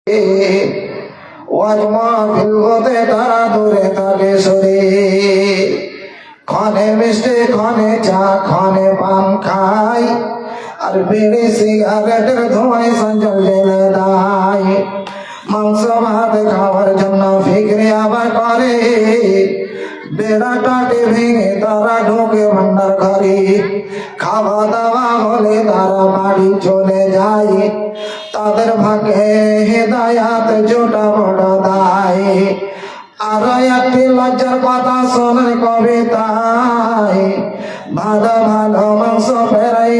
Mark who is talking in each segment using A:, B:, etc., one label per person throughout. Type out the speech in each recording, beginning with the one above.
A: ওয়াজ মাহফিল হতে তারা দূরে থাকে সরে, ক্ষণে মিষ্টি ক্ষণে চা ক্ষণে পান খাই, আর বিড়ি সিগারেটের ধোঁয়ায় সঞ্জল জেলে দেয়। মাংস ভাত খাওয়ার জন্য ফিক্রি আবার করে, বেড়াটাকে ভেঙে তারা ঢোকে ভান্ডার ঘরে। খাওয়া দাওয়া হলে তারা বাড়ি চলে যায়, তাদের ভাগ্যে হেদায়াত জোটা বড় দায়। আরো একটি লজ্জার কথা শোনেন কবিতায়, ভালো ভালো মাংস ফেরাই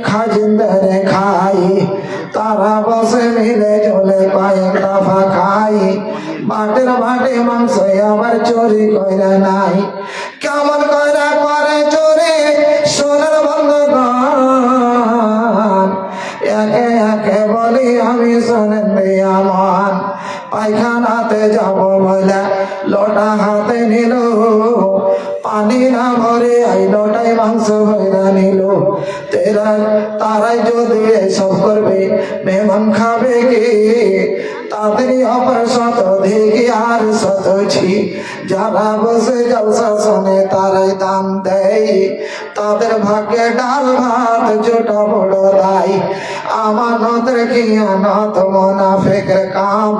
A: খাজিন্দারে খাই, তারা বসে মিলে চলে কয়েক দফা খাই। বাটের বাটে মাংস আবার চুরি করে নাই, কেমন করে করে চুরি সোনার বন্ধুগণ, একে একে বলি আমি শোনেন আমার। পায়খানাতে যাব বলে লোটা হাতে নিল, পানি না ভরে এই লোটাই মাংস ভরে নিল। তারাই যদি এসব করবে মেহমান খাবে কি, তাদেরই অপর শত দিকে আর শতছি। যারা বসে জলসা শোনে তারাই দাম দেয়, তাদের ভাগ্যে ডাল ভাত জোটা বড় দায়। আমানতের খিয়ানত মুনাফিকের কাম,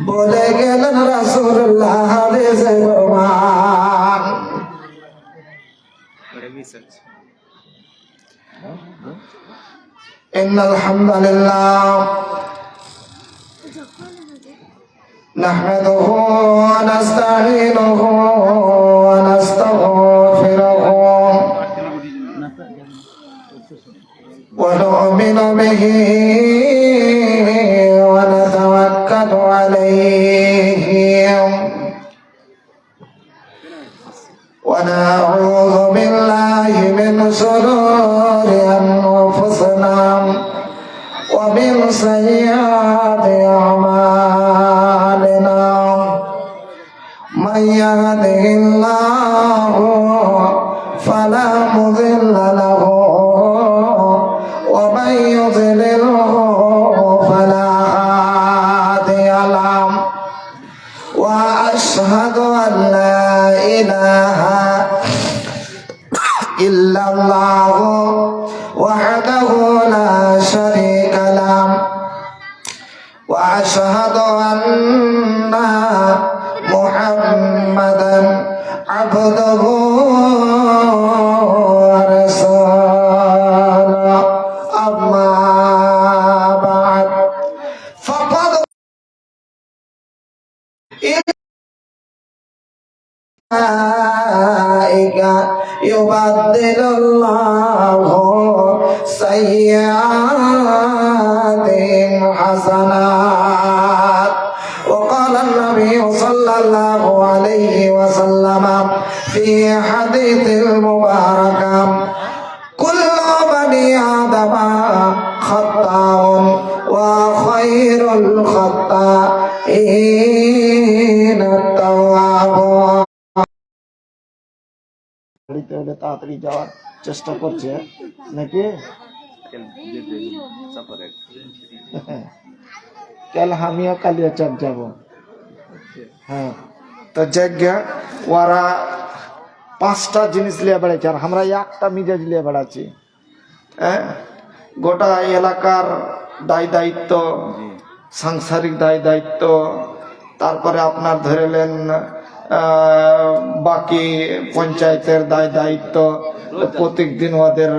A: বলে গেলেন রাসূলুল্লাহ হাদিসে প্রমাণ। ইন্নাল হামদুলিল্লাহ নাহমাদুহু ওয়া নাস্তাঈনুহু ওয়া নাস্তাগফিরুহু ওয়া নু'মিnu বিহি ওয়া নাতাওয়াক্কালু আলাইহি ওয়া না'উযু বিল্লাহি মিন শুরুরি আনফুসিনা ওয়া মিন সাইয়্যাতি আ'মালিনা। من يهده الله فلا مضل له ومن يضلله فلا هادي له وأشهد أن لا إله إلا الله وحده لا شريك له وأشهد أن محمدا عبده ورسوله أما بعد فقد يبدل الله سيئاتهم حسنات. وقال النبي صلى الله عليه وسلم في حديث المبارك كل بني آدم خطاء وخير الخطائين التوابون. তাড়াতাড়ি যাওয়ার চেষ্টা করছে নাকি? কাল আমিও কালিয়াচক যাব। হ্যাঁ, তো জায়গা ওরা 5টা জিনিস লিয়ে বেড়াচ্ছে আর আমরা একটা মিজাজ লিয়ে বেড়াচ্ছি। হ্যাঁ, গোটা এলাকার দায় দায়িত্ব, সাংসারিক দায় দায়িত্ব, তারপরে আপনার ধরেলেন বাকি পঞ্চায়েতের দায় দায়িত্ব, প্রত্যেক দিন ওদের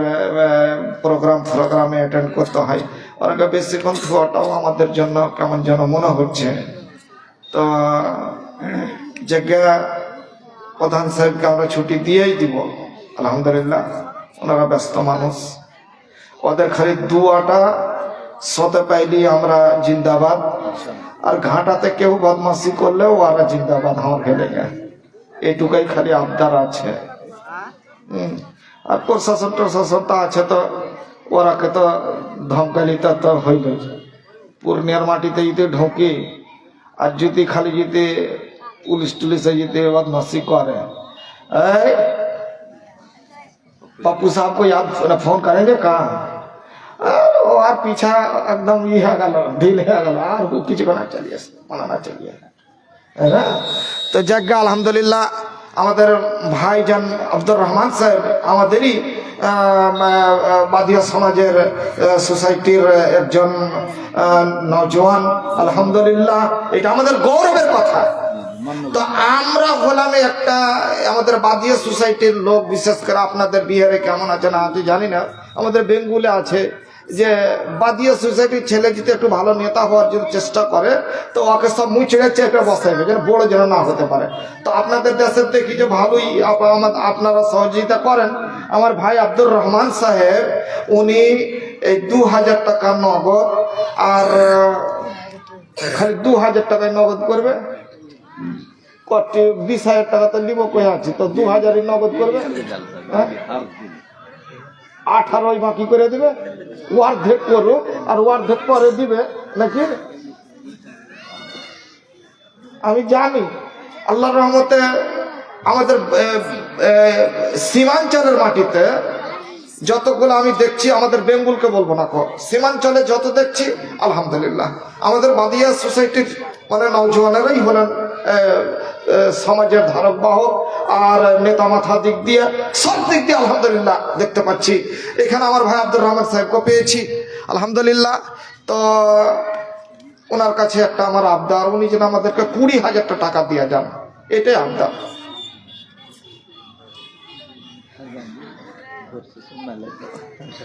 A: প্রোগ্রামে অ্যাটেন্ড করতে হয়। ওরা বেশিক্ষণ থাকাটাও আমাদের জন্য কেমন যেন মনে হচ্ছে। তো জায়গা প্রধান সাহেবকে আমরা ছুটি দিয়েই দিব, আলহামদুলিল্লাহ। ওনারা ব্যস্ত মানুষ, ওদের খালি দুয়াটা সতে পাইলি আমরা জিন্দাবাদ, আর ঘাটাতে কেউ বদমাশি করলেও ওরা জিন্দাবাদ আমার খেলে গে, এইটুকাই খালি আবদার আছে। আর প্রশাসন টশাসনটা আছে, তো ওরাকে তো ধমকালিটা তো হইল। পূর্ণিয়ার মাটিতে যদি ঢোকে আর যদি খালি যদি পুলিশ টুলিশে যদি বদমাশি করে, पप्पू साहब को याद फोन करेंगे कहाँ? ও আর পিছা একদম ই হয়ে গেল, ঢিল হয়ে গেল, আর কিছুক্ষণ চালিয়ে মানানা চালিয়ে, তাই না? তো যাক আলহামদুলিল্লাহ আমাদের ভাইজান আব্দুর রহমান সাহেব আমাদেরই বাদিয়া সমাজের সোসাইটির একজন নওজওয়ান, আলহামদুলিল্লাহ এটা আমাদের গৌরবের কথা। তো আমরা হলাম একটা আমাদের বাদিয়া সোসাইটির লোক, বিশেষ করে আপনাদের বিহারে কেমন আছে না আছে জানি না, আমাদের বেঙ্গুলে আছে যে বাদিয়া সোসাইটির ছেলে যদি একটু ভালো নেতা হওয়ার যদি চেষ্টা করে তো ওকে সব মুচড়ে চেপে বসাইবে, যেন বড় যেন না হতে পারে। তো আপনাদের দেশের দেখি যে ভালোই আপনারা সহযোগিতা করেন। আমার ভাই আব্দুর রহমান সাহেব উনি এই 2000 টাকা নগদ, আর খালি 2000 টাকায় নগদ করবে, কটি 20,000 টাকা তো নিব কই আছি, তো 2000 নগদ করবে, 18 বাকি করে দিবে, অর্ধেক করুক আর অর্ধেক পরে দিবে নাকি। আমি জানি আল্লাহর রহমতে আমাদের সীমাঞ্চলের মাটিতে যতগুলো আমি দেখছি, আমাদের বেঙ্গুলকে বলবো না, সীমাঞ্চলে যত দেখছি আলহামদুলিল্লাহ আমাদের বাদিয়া সোসাইটির মানে নওজওয়ানেরাই হলেন সমাজের ধারক বাহক আর নেতা মাথা দিক দিয়ে সব দিক দিয়ে আলহামদুলিল্লাহ দেখতে পাচ্ছি। এখানে আমার ভাই আব্দুর রহমান সাহেবকে পেয়েছি আলহামদুলিল্লাহ। তো ওনার কাছে একটা আমার আবদার, উনি যেন আমাদেরকে 20,000 টাকা দিয়ে যান, এটাই আবদার।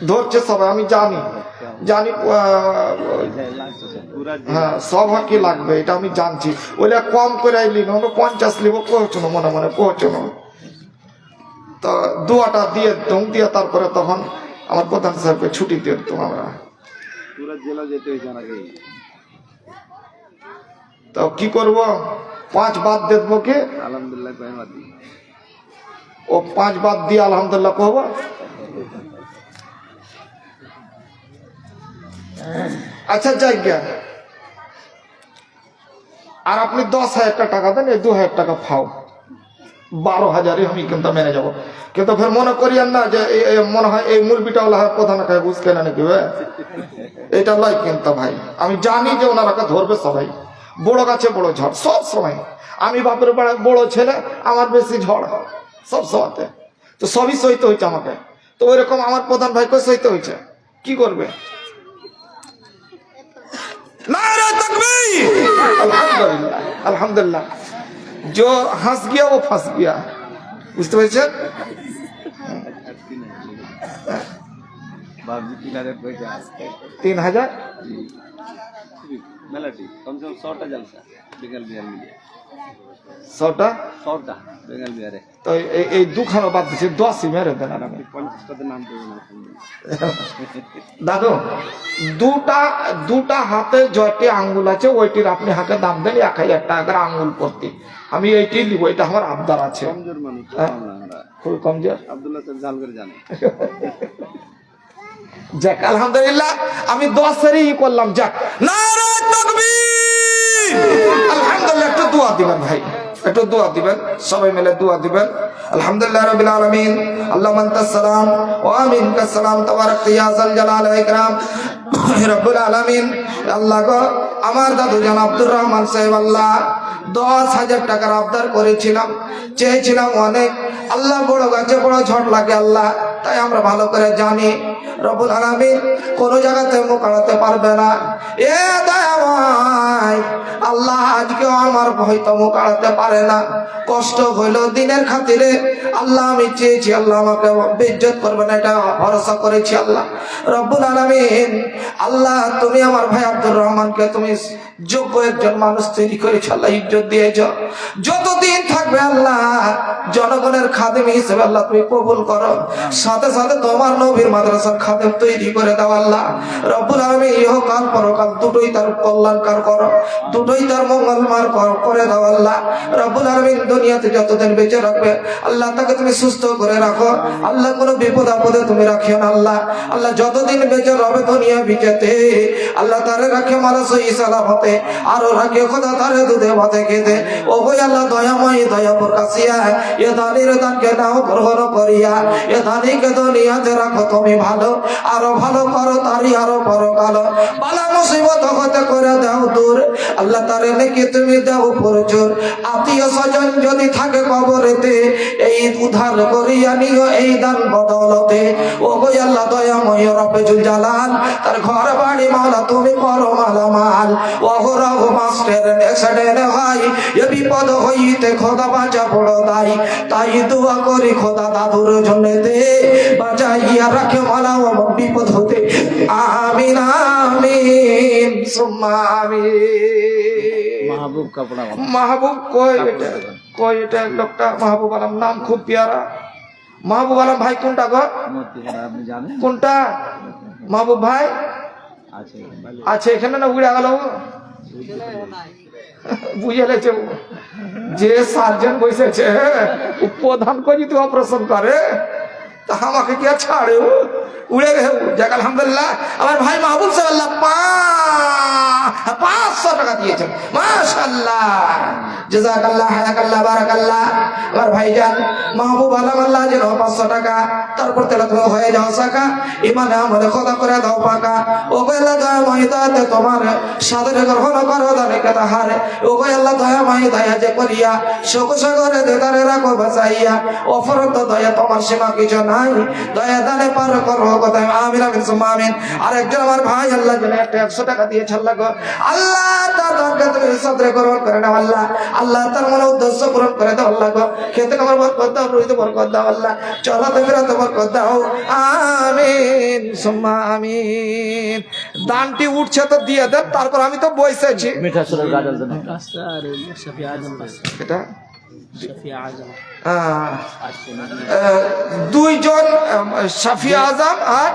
A: ধরছে সবাই, আমি জানি হ্যাঁ সব কি লাগবে এটা আমি জানছি, ওইটা কম করে আইলি না, 50 লিব পৌঁছানো মনে মনে পৌঁছানো। তো দুয়াটা দিয়ে দম দিয়ে তারপরে তখন আমার প্রধান সাহেবকে ছুটি দিয়ে দিতাম আমরা। তো কি করব, 5 বাদ দেবো কি আলহামদুলিল্লাহ, ও 5 বাদ দিয়ে আলহামদুলিল্লাহ কহব। আচ্ছা জায়গা, আর আপনি 10,000 টাকা দেন, এই 2,000 টাকা ফাও, 12,000 আমি কিন্তু মেনে যাবো। কিন্তু ফের মনে করিয়েন না যে মনে হয় এই মুরগিটা ওলা প্রধান খায় বুঝ কেনা নাকি, এটা লয় কিন্তু ভাই। আমি জানি যে ওনারা ধরবে সবাই, বড় গাছে বড় ঝড় সব সময়। আমি বাপের বড় ছেলে, আমার বেশি ঝড় সব সময়তে, তো সবই সইতে হয়েছে আমাকে। তো ওইরকম আমার প্রধান ভাইকে সইতে হয়েছে, কি করবে। আলহামদুলিল্লাহ আলহামদুলিল্লাহ, जो हंस गया वो फंस गया, বুঝতে পেরেছেন। 3,000 মেলাটি কমসে কম 100টা জলসা বেঙ্গল বিহার মিলিয়ে 100টা বেঙ্গল বিহারে। তো এই দুখানো বাদ দিচ্ছে 10ই মেরে দেন, আপনি 50টাতে নাম করবেন দাদু। দুটা হাতে জয়টি আঙ্গুল আছে, ওইটির আপনি হাতে দাম দেন 1,000 টাকা আঙ্গুল প্রতি। আমি এইটি লিব, এটা আমার আবদার আছে। কমজোর মানুষ খুব কমজোর, আব্দুল্লাহ সাহেব জাল করে জানে। যাক আলহামদুলিল্লাহ আমি 10-এরই করলাম। যাক নারে তাকবীর, আলহামদুলিল্লাহ। একটু দোয়া দিবেন ভাই, একটু দোয়া দিবেন, সবাই মিলে দোয়া দিবেন। আলহামদুলিল্লাহ রাব্বিল আলামিন, আল্লাহুম্মা আনতাস সালাম ওয়া মিনকাস সালাম, তাবারাকতা ইয়া যাল জালালি ওয়াল ইকরাম। রব্বুল আলামিন, আল্লাহ গো আমার দাদু জান আব্দুর রহমান সাহেব আল্লাহ 10,000 টাকার আবদার করেছিলাম, চেয়েছিলাম অনেক। আল্লাহ বড় গাছে বড় ঝড় লাগে আল্লাহ, তাই আমরা ভালো করে জানি রব্বুল আলামিন কোন জায়গাতে মুখ আড়াতে পারবে না। এ দয়াময় আল্লাহ, আজকেও আমার হয়তো মুখ আড়াতে পারে না, কষ্ট হইল দিনের খাতিরে আল্লাহ আমি চেয়েছি, আল্লাহ আমাকে বেইজ্জত করবে না এটা ভরসা করেছি আল্লাহ রব্বুল আলামিন। আল্লাহ তুমি আমার ভাই আব্দুর রহমানকে তুমি যোগ্য একজন মানুষ তৈরি করেছ আল্লাহ, ইজ্জত দিয়েছ। যতদিন থাকবে আল্লাহ জনগণের খাদেম হিসেবে আল্লাহ তুমি কবুল করো, সাথে সাথে তোমার নবীর মাদ্রাসার খাদেম তৈরি করে দাও আল্লাহ রব্বুল আলামিন। ইহকাল পরকাল দুটোই তার কল্যাণকার করো, দুটোই তার মঙ্গলময় করে দাও আল্লাহ রব্বুল আলামিন। দুনিয়াতে যতদিন বেঁচে রাখবে আল্লাহ আল্লাহকে তুমি সুস্থ করে রাখো আল্লাহ, কোনো বিপদ আপদে তুমি রাখিও না আল্লাহ। আল্লাহ যতদিন বেঁচে রবে দুনিয়া বিজেতে আল্লাহ তারে রাখে মারা সই সালামতে, আরো রাখে খোদা তারে দুধে ভাতে খেতে। ও গো আল্লাহ দয়াময় দয়া প্রকাশিয়া এ দানির দানকে নাও গ্রহণ করিয়া এ দানিকে দুনিয়াতে রাখো তুমি ভালো, আরো ভালো করো তারি আরো বড় কালো, বালা মুসিবত হতে করে দাও দূর আল্লাহ, তারে নাকি তুমি দাও প্রচুর। আত্মীয় স্বজন যদি থাকে কবরেতে এই উদ্ধার করিয়া নিও এই দান বদলতে। ও গো আল্লাহ দয়াময় রব্বে জুল জালাল, তার ঘর বাড়ি মাওলা তুমি করো মালামাল। অহরহ মাস্টার অ্যাক্সিডেন্ট হয় এ বিপদ হইতে খোদা বাঁচা বড় দায়, তাই দোয়া করি খোদা দাদুর জন্যতে বাঁচাইয়া রাখে মালা ও বিপদ হতে। আমিন আমিন সুম্মা আমিন। মাহবুব কই এটা লোকটা মাহবুব আলম, নাম খুব প্যারা। মাহবুব আলম ভাই কোনটা গো? কোনটা মাহবুব ভাই? আচ্ছা এখানে না উড়ে গেল, বুঝে লেছে যে সার্জন বসেছে প্রধান করে যদি অপারেশন করে তা আমাকে কি আর ছাড়ে, উড়ে গেছে। যাক আলহামদুলিল্লাহ আমার ভাই মাহবুব সাহেব 500 টাকা দিয়েছেন, মাশাআল্লাহ জাযাকাল্লাহ হায়াকাল্লাহ বারাকাল্লাহ। আমার ভাইজান মাহবুব আলম আল্লাহ যেন 500 টাকা তারপর তেলা তুমি হয়ে যাও সাকা, ইমানে আমলে খোদা করে দাও পাকা। ও গো আল্লাহ দয়াময় দয়াতে তোমার সাদরে গ্রহণ করো দানে কথা হারে। ও গো আল্লাহ দয়াময় দয়া যে করিয়া শোক সাগরে দেদারে রাখো বাঁচাইয়া, অফরন্ত দয়া তোমার সীমা কিছু নাই, দয়া দানে পার করো কথা। আমিন আমিন সুম্মা আমিন। আর একজন আমার ভাই আল্লাহ যেন একটা 100 টাকা দিয়েছে আল্লাহ গো, আল্লাহ তার দরকার তুমি সদরে গ্রহণ করে নাও আল্লাহ, আল্লাহ তার মনে উদ্দেশ্য পূরণ করে দাও আল্লাহ গো, খেতে আমার বরকত দাও, রুইতে বরকত দাও আল্লাহ, চলাতে ফেরাতে বরকত দাও। আমিন সুম্মা আমিন। দানটি উঠছে তো দিয়ে দেন, তারপর আমি তো বসেছি। মিঠা সুরের গাজল দেন এটা দুইজন শাফি আজম আর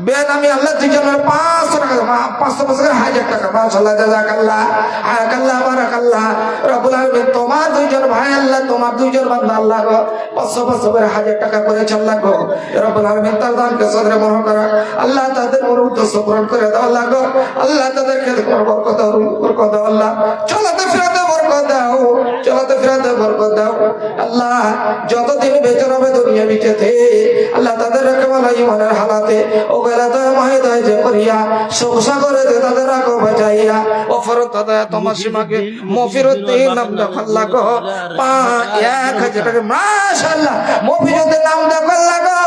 A: বেনামি আল্লাহ দুইজনের 500 টাকা 500 1000 টাকা। মাশাআল্লাহ জাযাকাল্লাহ হায়াকাল্লাহ বারাকাল্লাহ রব্বুল আলামিন। তোমার দুইজন ভাই আল্লাহ, তোমার দুইজন বান্দা আল্লাহ গো 500 করে 1000 টাকা করেছে আল্লাহ গো, রব্বুল আলামিন তার দানকে সদরে গ্রহণ করো আল্লাহ, তাদের মনের উদ্দেশ্য পূরণ করে দাও আল্লাহ গো, আল্লাহ তাদেরকে বরকত দাও, বরকত দাও আল্লাহ, চলাতে ফেরাতে বরকত দাও, চলাতে ফেরাতে বরকত দাও আল্লাহ। যতদিন বেঁচে রবে দুনিয়া বিচেতে আল্লাহ তাদের রাখে মালা ইমানের হালাতে। ও গেলা দয়া মাহে দয়া যে করিয়া সংসা করে দে তাদের রাখো বাঁচাইয়া, ও ফরত দয়া তোমার সীমাকে মফিরুদ্দিন নাম দখল লাগো 1000 টাকা। মাশাআল্লাহ মফিরুদ্দিন নাম দখল লাগো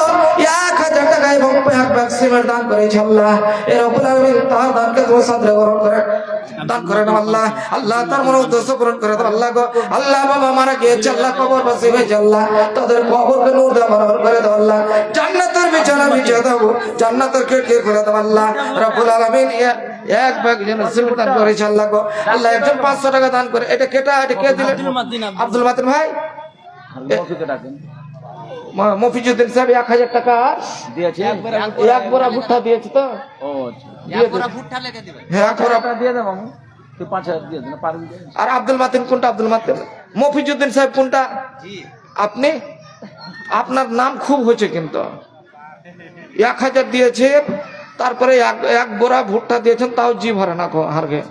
A: 1000 টাকা এবং 1 ব্যাগ সিমেন্ট দান করেছে আল্লাহ। এ রব্বুল আলামিন তার দানকে তুমি সাদরে গ্রহণ করে দান করে নাও আল্লাহ, আল্লাহ তার মনের উদ্দেশ্য পূরণ করে দাও আল্লাহ গো। আল্লাহ বাবা মারা গিয়েছে আল্লাহ, কবর বাসি হয়েছে আল্লাহ, তাদের কবরকে নূর দিয়ে ভরপুর করে দাও আল্লাহ, জান্নাতের বিছানা বিছিয়ে দাও, জান্নাতের খিড়কি করে দাও আল্লাহ রব্বুল আলামিন। 1 ব্যাগ যেন সিমেন্ট দান করেছে আল্লাহ গো, আল্লাহ একজন 500 টাকা দান করে। এটা কেটা, এটা কে দিলেন? আব্দুল মাতিন ভাই মফিজুদ্দিন সাহেব 1000 টাকা দিয়েছে, এক বড়া ভুট্টা দিয়েছে তো। আর আব্দুল মাতিন কোনটা? আব্দুল মাতিন মফিজুদ্দিন সাহেব কোনটা? আপনি, আপনার নাম খুব হয়েছে কিন্তু 1000 দিয়েছে, তারপরে এক বোরা ভুট্টা দিয়েছেন, তাও জি ভরে না হারগে।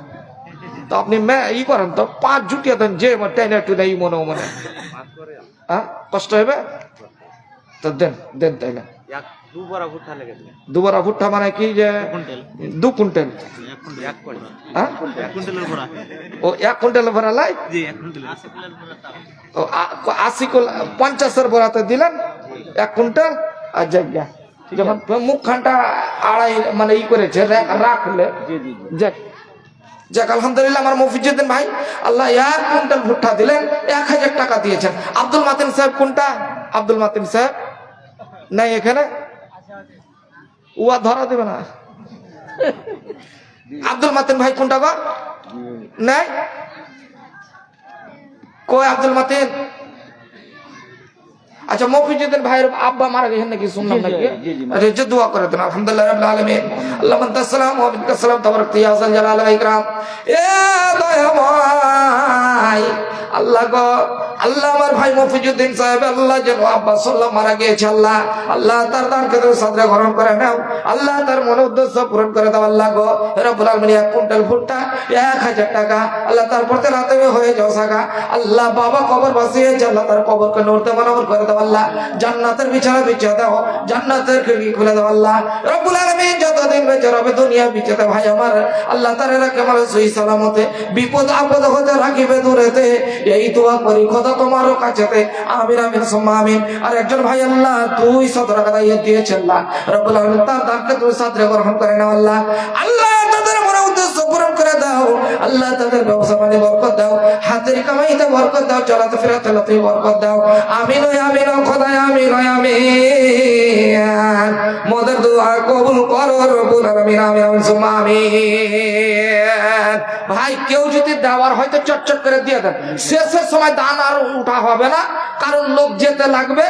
A: তো আপনি ই করেন তো 5 জুটিয়ে দেন, যে টেনে একটু দেয় মনে মনে, কষ্ট হবে তো দেন দেন, তাই না? 2 বড়া ভুট্টা মানে কি যে 2 কুইন্টাল, 1 কুইন্টাল ভরা লাই 50 বড়াতে দিলেন 1 কুইন্টাল। আর জায়গা যখন মুখখানটা আড়াই মানে ই করেছে রাখলে, যাক আলহামদুলিল্লাহ আমার মফিজুদ্দিন ভাই আল্লাহ 1 কুইন্টাল ভুট্টা দিলেন, 1000 টাকা দিয়েছেন। আব্দুল মাতিন সাহেব কোনটা? আব্দুল মাতিন সাহেব নাই এখানে, উয়া ধরা দেবে না। আব্দুল মাতিন ভাই কোনটা গো? নাই কই আব্দুল মাতিন? আচ্ছা মফিজুদ্দিন ভাইয়ের আব্বা মারা গেছেন নাকি শুনলাম নাকি? আচ্ছা যে দোয়া করে দেন। আলহামদুলিল্লাহ রাব্বিল আলামিন। আল্লাহুম্মা তাসসালাম ওয়া মিনকাস সালাম তাবারাক ইয়া যাল জালাল ওয়াল ইকরাম। এ দয়াময় আল্লাহ গো আল্লাহ আমার ভাই মফিজুদ্দিন সাহেব আল্লাহ যেন আব্বাস সাল্লাহ মারা গিয়েছে আল্লাহ, আল্লাহ তার দানকে তুমি সাদরে গ্রহণ করে নাও, আল্লাহ তার মনের উদ্দেশ্য পূরণ করে দাও আল্লাহ গো। রব্বুল আলামিন 1 কুইন্টাল ভুট্টা 1000 টাকা আল্লাহ তার প্রতি রাতে হয়ে যাও সাগা আল্লাহ। বাবা কবর বসিয়েছে আল্লাহ তার কবরকে নূরতে মানবর করে দাও আল্লাহ। জান্নাতের বিছানা বিছিয়ে দাও, জান্নাতের খিড়কি খুলে দাও আল্লাহ। রব্বুল আলামিন যতদিন বেঁচে রবে দুনিয়া বিচেতে ভাই আমার আল্লাহ তার রাখে আমার সহি সালামতে, বিপদ আপদ হতে রাখিবে দূরেতে, এই দোয়া করি খোদা তোমারও কাছেতে। আমিন আমিন সুম্মা আমিন। আর একজন ভাই আল্লাহ 200 টাকা দিয়েছে আল্লাহ, রব্বুল আলামিন তার দানকে তুমি সাদরে গ্রহণ করে নাও আল্লাহ। আল্লাহ তাদের মনে উদ্দেশ্য পূরণ করে দাও আল্লাহ, তাদের ব্যবসা মানে বরকত দাও, হাতের কামাইতে বরকত দাও, চলাতে ফেরাতে তুমি বরকত দাও। আমিন আমিন খোদা আমিন আমিন। মোদের দোয়া কবুল করো রব্বুল আলামিন। আমিন আমিন সুম্মা আমিন। ভাই কেউ যদি দেওয়ার হয়তো চটচট করে দিয়ে দেন, শেষের সময় দান আর উঠা হবে না, কারণ লোক যেতে লাগবে।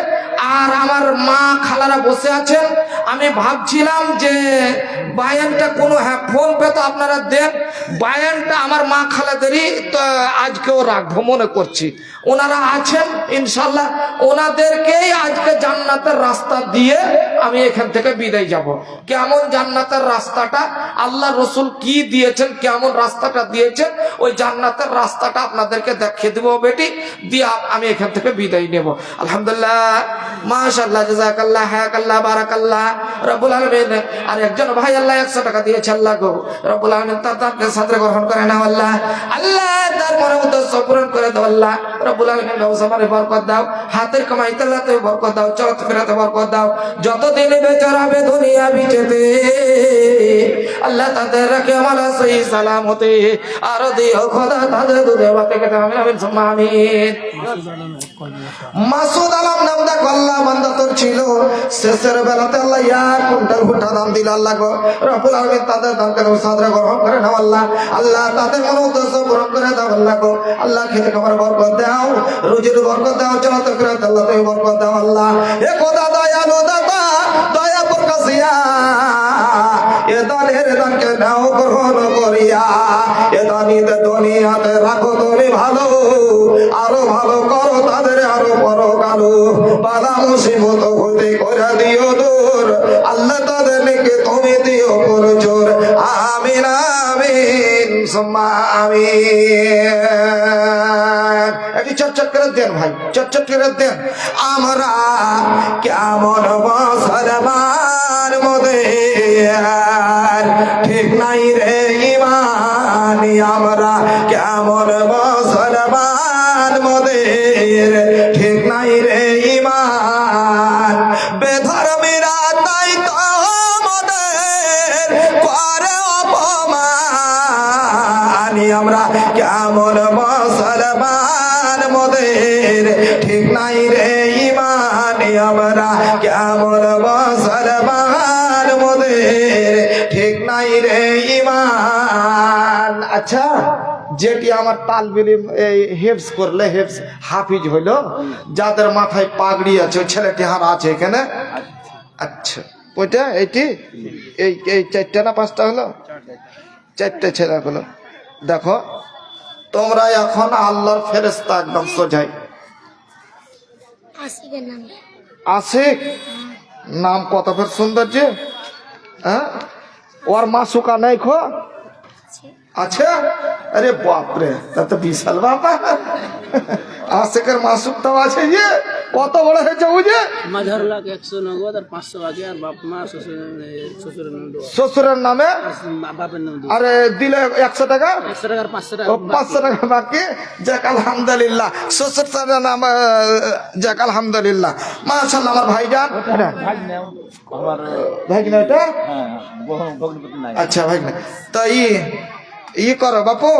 A: আর আমার মা খালারা বসে আছেন, আমি ভাবছিলাম যে বায়ানটা কোনো ফোন পে তো আপনারা দেন, বায়ানটা আমার মা খালাদেরই তো আজকেও রাখবো মনে করছি। ওনারা আছেন ইনশাল্লাহ, ওনাদেরকেই আজকে জান্নাতের রাস্তা দিয়ে আমি এখান থেকে বিদায় যাব। কেমন জান্নাতের রাস্তাটা আল্লাহ রসুল কি দিয়েছেন, কেমন রাস্তাটা দিয়েছেন, ওই জান্নাতের রাস্তাটা আপনাদেরকে দেখিয়ে দেবো বেটি, দিয়ে আমি এখান থেকে বিদায় নেব। আলহামদুলিল্লাহ মাশাআল্লাহ জাযাকাল্লাহ হায়াকাল্লাহ বারাকাল্লাহ রব্বুল আলামিন। আর একজন ভাই আল্লাহ 100 টাকা দিয়েছে আল্লাহ গো, রব্বুল আলামিন তার দানকে সাদরে গ্রহণ করে নাও আল্লাহ। আল্লাহ তার মনের উদ্দেশ্য পূরণ করে দাও আল্লাহ, রব্বুল আলামিন ব্যবসা মানে বরকত দাও, হাতের কামাইতে আল্লাহতে বরকত দাও, চলতে ফেরাতে বরকত দাও। যতদিন বেঁচে রবে দুনিয়া বিচেতে আল্লাহ তাদের রাখে আমার সহি সালামতে, আর দিও খোদা তাদের দুধে ভাতে খেতে। আমিন আমিন সুম্মা আমিন। মাসুদ আলম নামদা কল্লা বান্দা তোর ছিল, শেষের বেলাতে আল্লাহ 1 কুইন্টাল ভুট্টা দাম দিল আল্লাহ গো, রব্বুল আলামিন তাদের দানকে সাদরে গ্রহণ করে নাও আল্লাহ। আল্লাহ তাদের মনের উদ্দেশ্য পূরণ করে দাও আল্লাহ গো। আল্লাহ খেতে খাবার বরকত দাও, রুজির বরকত দাও, চলাতে ফেরাতে আল্লাহ তুমি বরকত দাও আল্লাহ। এ খোদা দয়ালু দাতা দয়া প্রকাশিয়া এ দানের দানকে নাও গ্রহণ করিয়া, এ দানিতে দুনিয়াতে রাখো তুমি ভালো, আরো ভালো করো তাদের আরো বড় কালো, বাধা মুসিবত হতে করে দিও দূর আল্লাহ, তাদের নিকে তুমি দিও পরজোর। আমিন আমিন সুম্মা আমিন। একটু চটচট করে দেন ভাই, চটচট করে দেন। আমরা কেমন মুসলমান মোদের ঠিক নাই রে ইমানি, আমরা কেমন মুসলমান মোদের ঠিক নাই রে ইমান, বেধর্মীরা তাই তো মোদের করে অপমান, আমরা কেমন মুসলমান মোদের ঠিক নাই রে ইমান, আমরা কেমন মুসলমান মোদের ঠিক নাই রে ইমান। আচ্ছা, যেটি আমার তালবিল হেফজ করলে হেফজ হাফিজ হইল, যাদের মাথায় পাগড়ি আছে ওই ছেলেটি হারা আছে এখানে। আচ্ছা ওইটা এইটি এই 4টা না 5টা হলো, 4টে ছেলে হলো। দেখো তোমরা এখন আল্লাহর ফেরেশতা একদম সোজাই। আশিক নাম কত ফের সুন্দর যে, হ্যাঁ ওর মাসুকা নাই খো আছে। আরে বাপরে, তা তো বিশাল বাবা। আশিকের মাসুকটাও আছে যে, কত বড় হয়েছে বুঝে?
B: মাঝার লাখ 100 নগদ আর 500 বাকি, আর বাপ মা
A: শ্বশুরের নামে,
B: বাপের নামে।
A: আরে দিলে 100 টাকা,
B: 100 টাকা আর 500 টাকা,
A: 500 টাকা বাকি। যাক আলহামদুলিল্লাহ, শ্বশুর নাম যাক আলহামদুলিল্লাহ মাশাআল্লাহ। আমার ভাইজান ভাইগনা এটা, আচ্ছা ভাইগনা তো ই করো বাপু,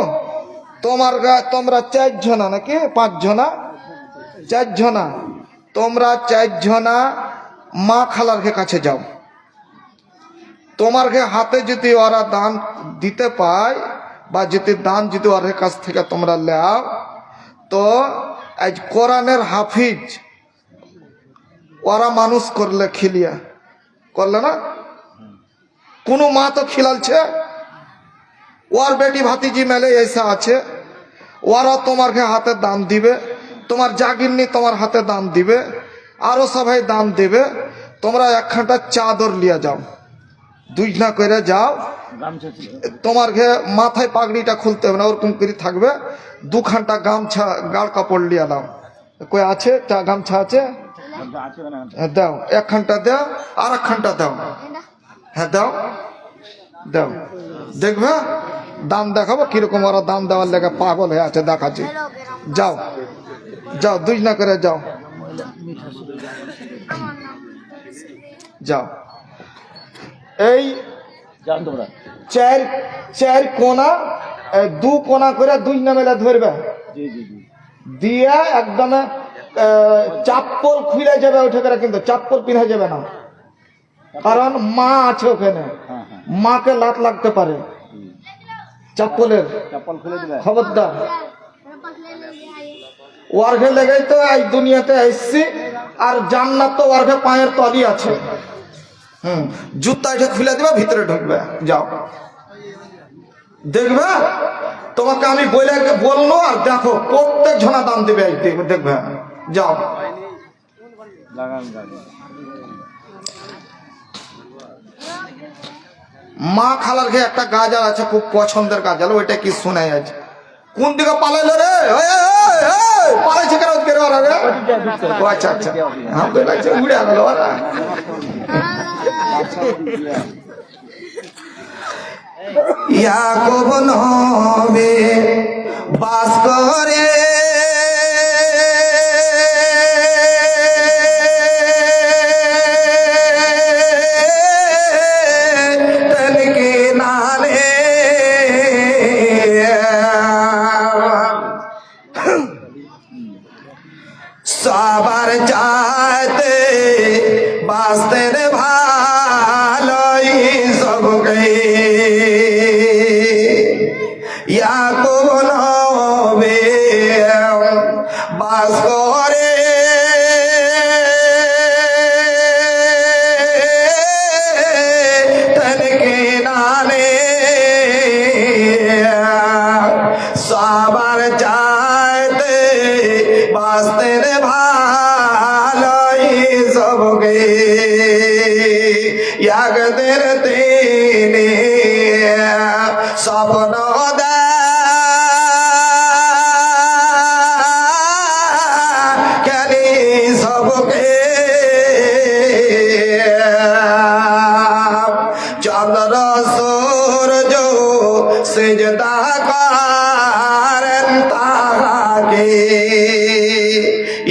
A: তোমরা 4 জনা নাকি 5 জনা, 4 জনা, তোমরা 4 জনা মা খালার কাছে যাও। তোমার হাতে যদি ওরা দান দিতে পায়, বা যদি দান যদি ওর কাছ থেকে তোমরা লাও, তো আজ কোরআনের হাফিজ ওরা মানুষ করলে খিলিয়া করলে না, কোনো মা তো খিলালছে, ওর বেটি ভাতিজি মেলে এসে আছে, ওরা তোমার হাতে দান দিবে,
C: তোমার জাগিরনি তোমার হাতে দান দিবে, আরো সবাই দান দেবে। তোমরা একখানটা চাদর লিয়া যাও, দুইটা করে যাও। তোমার ঘে মাথায় পাগড়িটা খুলতে হবে না, ওরকম করে থাকবে। দুখানটা গামছা গাড় কাপড় লিয়া দাও। কই আছে গামছা আছে? দাও, একখানটা দাও, আর একখানটা দাও। হ্যাঁ দাও দাও, দেখবে দাম দেখাবো কিরকম ওরা দাম দেওয়ার লেগে পাগল হয়ে আছে, দেখাচ্ছি। যাও যাও, দুইজনা করে যাও, যাও। এই চার কোনা, দু কোনা করে দুই না মেলা ধরবে, দিয়ে একদম চাপ্পল খুলে যাবে উঠে করে, কিন্তু চাপ্পল পিনে যাবে না, কারণ মা আছে ওখানে, মাকে লাত লাগতে পারে চাপ্পলের, খবরদার। ওয়ার্ঘে লেগেই তো এই দুনিয়াতে এসছি, আর জান্নাত তো ওয়ার্ঘে পায়ের তলি আছে। জুতা এটা খুলে দিবা, ভিতরে ঢুকবে, যাও। দেখবে তোমাকে আমি বললো, আর দেখো প্রত্যেক জনা দাম দিবে, দেখবে, যাও। মা খালার ঘে একটা গাজাল আছে, খুব পছন্দের গাজাল, ওইটা কি শোনাই আছে। কোন দিকে পালাইলো রে? পালাইছে কেন? আচ্ছা আচ্ছা, উড়ে গেল ওরা। ইয়াকুব নবী বাস করে তনকে নালে, সবার চাইতে বাঁচতে ভালোই সবকে। ইয়াকুব নবী বাস করে তনকে নালে, সবার চাইতে বাঁচতে ভালোই সবকে। একদের তিনি স্বপ্ন দেখেনি সবকে, চন্দ্র সূর্য সিজদা করেন তাহাকে।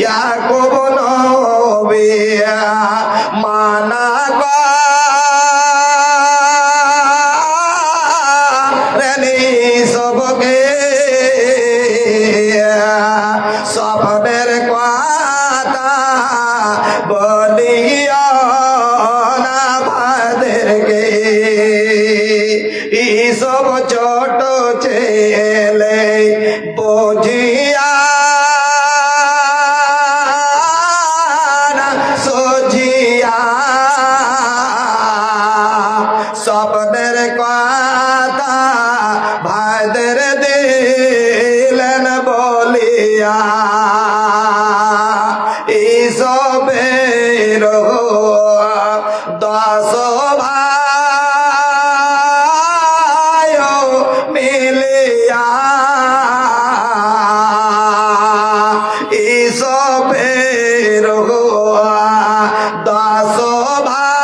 C: ইয়াকুব নবী মানা করেনি সবকে, স্বপ্নের কথা বলিয়া না ভাদেরকে। এইসব ছোট ছেলে বুঝিয়া সজিয়া, স্বপ্নের কথা ভাইদের দিলেন বলিয়া। এইসবের 10 ভাই মিলিয়া, এইসবের 10 ভাই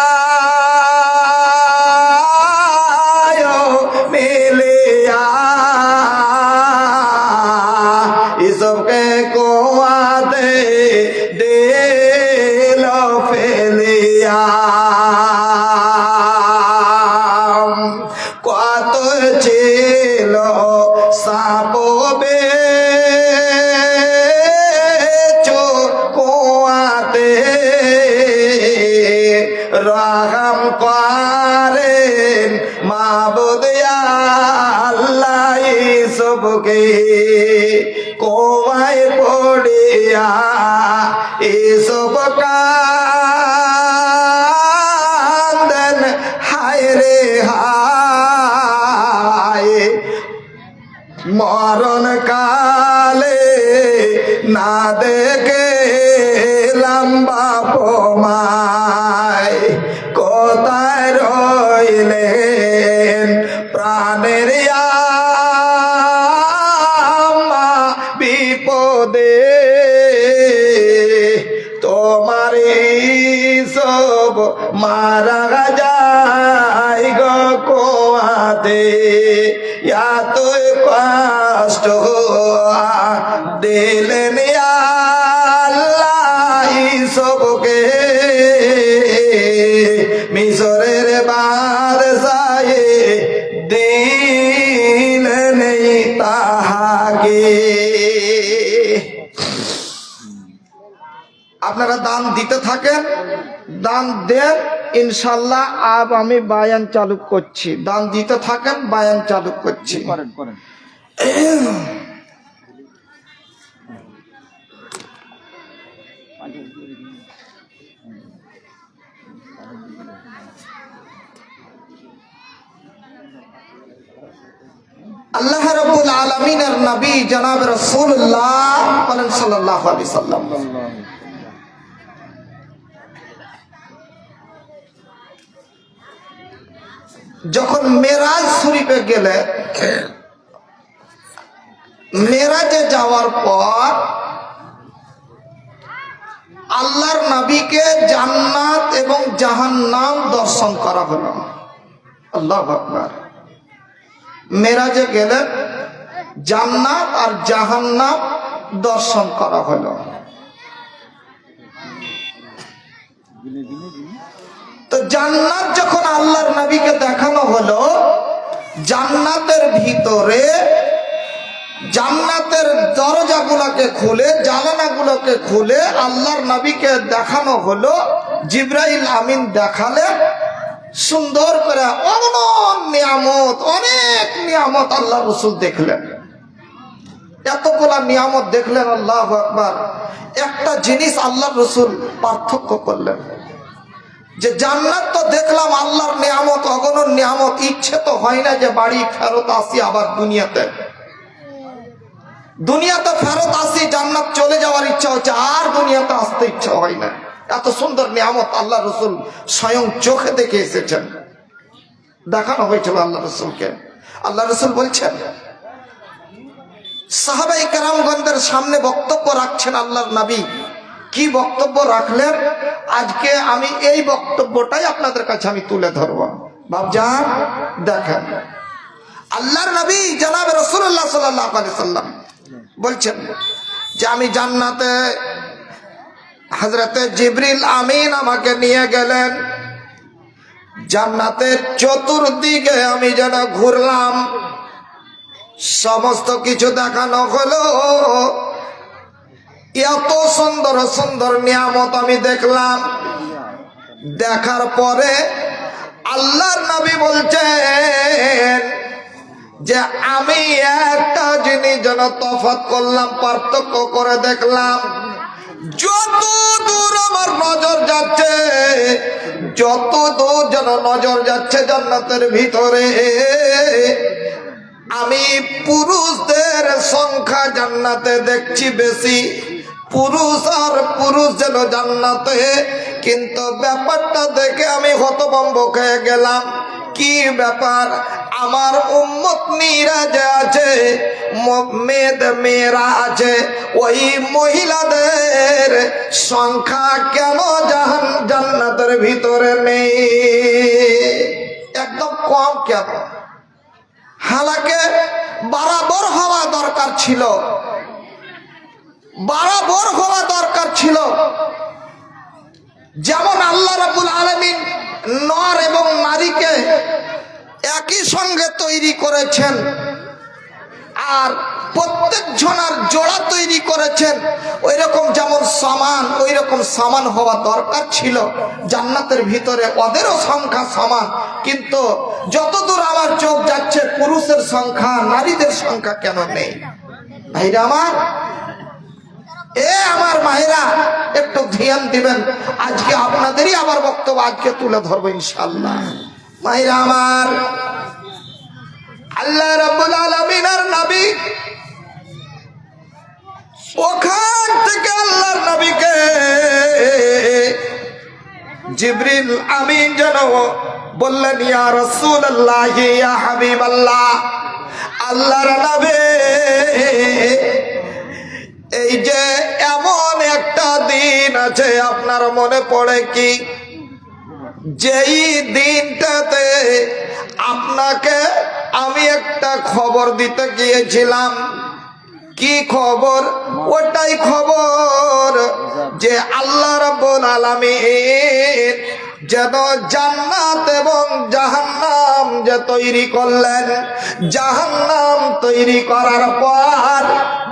C: মিলিয়া, এইসবকে কোয়াতে দিল ফেলিয়া। কত ছিল সাপবে কোয়াতে, রহম করেন মাবুদ আল্লাহ সবকে। কোয়ায় পড়িয়া এসব কান্দন, হায় রে হায়।
A: মরণ কালে না দেখে লম্বা পোমায় কোথায় রইলেন প্রাণের আম্মা বিপদে তোমার সব মারা যায় গো কোয়াতে এত কষ্ট দিলেন আল্লাহ সবকে মিশরের বাদশাহে দিলেন তাহাকে। আপনারা দান দিতে থাকেন, দান দেন, ইনশাল্লাহ আব আমি বায়ান চালু করছি। দান দিতে থাকেন, বায়ান চালু করছি। আল্লাহ রাব্বুল আলামিনের নবী জনাব রাসূলুল্লাহ সাল্লাল্লাহু আলাইহি সাল্লাম যখন মেরাজ শরীফে গেলে, মেরাজে যাওয়ার পর আল্লাহর নবীকে জান্নাত এবং জাহান্নাম দর্শন করা হলো। আল্লাহু আকবার। মেরাজে গেলে জান্নাত আর জাহান্নাম দর্শন করা হলো। তো জান্নাত যখন আল্লাহর নবীকে দেখানো হলো, জান্নাতের ভিতরে জান্নাতের দরজাগুলোকে খুলে, জানালাগুলোকে খুলে আল্লাহর নবীকে দেখানো হলো। জিবরাইল আমিন দেখালেন সুন্দর করে অনন নিয়ামত, অনেক নিয়ামত আল্লাহ রাসূল দেখলেন। এতগুলা নিয়ামত দেখলেন, আল্লাহু আকবার। একটা জিনিস আল্লাহর রাসূল পার্থক্য করলেন যে জান্নাত তো দেখলাম আল্লাহর নিয়ামত, অগণন নিয়ামত, ইচ্ছে তো হয় না যে বাড়ি ফেরত আসি আবার দুনিয়াতে ফেরত আসি, জান্নাত চলে যাওয়ার ইচ্ছা হচ্ছে, আর দুনিয়াতে আসতে ইচ্ছা হয় না। এত সুন্দর নিয়ামত আল্লাহ রাসূল স্বয়ং চোখে দেখে এসেছেন, দেখানো হয়েছিল আল্লাহ রাসূলকে। আল্লাহ রাসূল বলছেন, সাহাবায়ে কেরামগণদের সামনে বক্তব্য রাখছেন আল্লাহর নবী। কি বক্তব্য রাখলেন? আজকে আমি এই বক্তব্যটাই আপনাদের কাছে আমি তুলে ধরবো। বাপজান দেখেন, আল্লাহর নবী জনাব রাসূলুল্লাহ সাল্লাল্লাহু আলাইহি সাল্লাম বলছেন যে আমি জান্নাতে হযরতে জিবরিল আমিন আমাকে নিয়ে গেলেন। জান্নাতের চতুর্দিকে আমি যেন ঘুরলাম, সমস্ত কিছু দেখানো হলো। এত সুন্দর সুন্দর নিয়ামত আমি দেখলাম। দেখার পরে আল্লাহর নবী বলছেন যে আমি একটা জিনিস যেন তফাৎ করলাম, পার্থক্য করে দেখলাম। যত দূর আমার নজর যাচ্ছে, যত দূর যেন নজর যাচ্ছে জান্নাতের ভিতরে, আমি পুরুষদের সংখ্যা জান্নাতে দেখছি বেশি, পুরুষ আর পুরুষ যেন জান্নাতে। কিন্তু ব্যাপারটা দেখে আমি হতভম্ব হয়ে গেলাম। কি ব্যাপার? আমার উম্মত নিরাজে আছে, মেয়েরা আছে, ওই মহিলাদের সংখ্যা কেন জান্নাতের ভিতরে নেই? একদম কম কেন? হালাকে বরাবর হওয়া দরকার ছিল, বরাবর হওয়া দরকার ছিল। যেমন আল্লাহ রাব্বুল আলামিন নর এবং নারীকে একই সঙ্গে তৈরি করেছেন, আর প্রত্যেক জনার জোড়া তৈরি করেছেন, ওই রকম যেমন সমান, ওই রকম সমান হওয়া দরকার ছিল জান্নাতের ভিতরে। ওদেরও সংখ্যা সমান, কিন্তু যতদূর আমার চোখ যাচ্ছে পুরুষের সংখ্যা নারীদের সংখ্যা কেন নেই? ভাইরা আমার, আমার মায়েরা একটু ধ্যান দিবেন। আজকে আপনাদেরই আবার বক্তব্য আজকে তুলে ধরবো ইনশাআল্লাহ। মায়েরা আমার, আল্লাহ রাব্বুল আলামিনের নবী
C: জিবরিল আমিন যেন বললেন, ইয়া রাসূলুল্লাহ, ইয়া হাবিবাল্লাহ, আল্লাহর নবী, এই যে এমন একটা দিন আছে আপনার মনে পড়ে কি, যেই দিনটাতে আপনাকে আমি একটা খবর দিতে গিয়েছিলাম। কি খবর? ওটাই খবর যে আল্লাহ রাব্বুল আলামিন যেন জান্নাত এবং জাহান্নাম যে তৈরি করলেন, জাহান্নাম তৈরি করার পর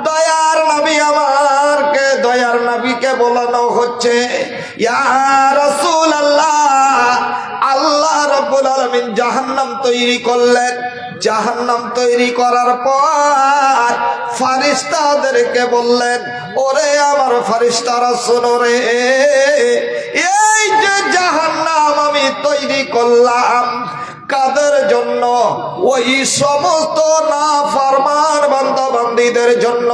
C: দয়ার নবী আমারকে, দয়ার নবীকে বলানো হচ্ছে, ইয়া রাসূলুল্লাহ, আল্লাহ রাব্বুল আলামিন জাহান্নাম তৈরি করলেন। জাহান্নাম তৈরি করার পর ফারিস্তাদেরকে বললেন, ওরে আমার ফারিস্তারা শোনো রে, এই যে জাহান্নাম আমি তৈরি করলাম কাদের জন্য? ওই সমস্ত নাফরমান বান্দা বান্দীদের জন্য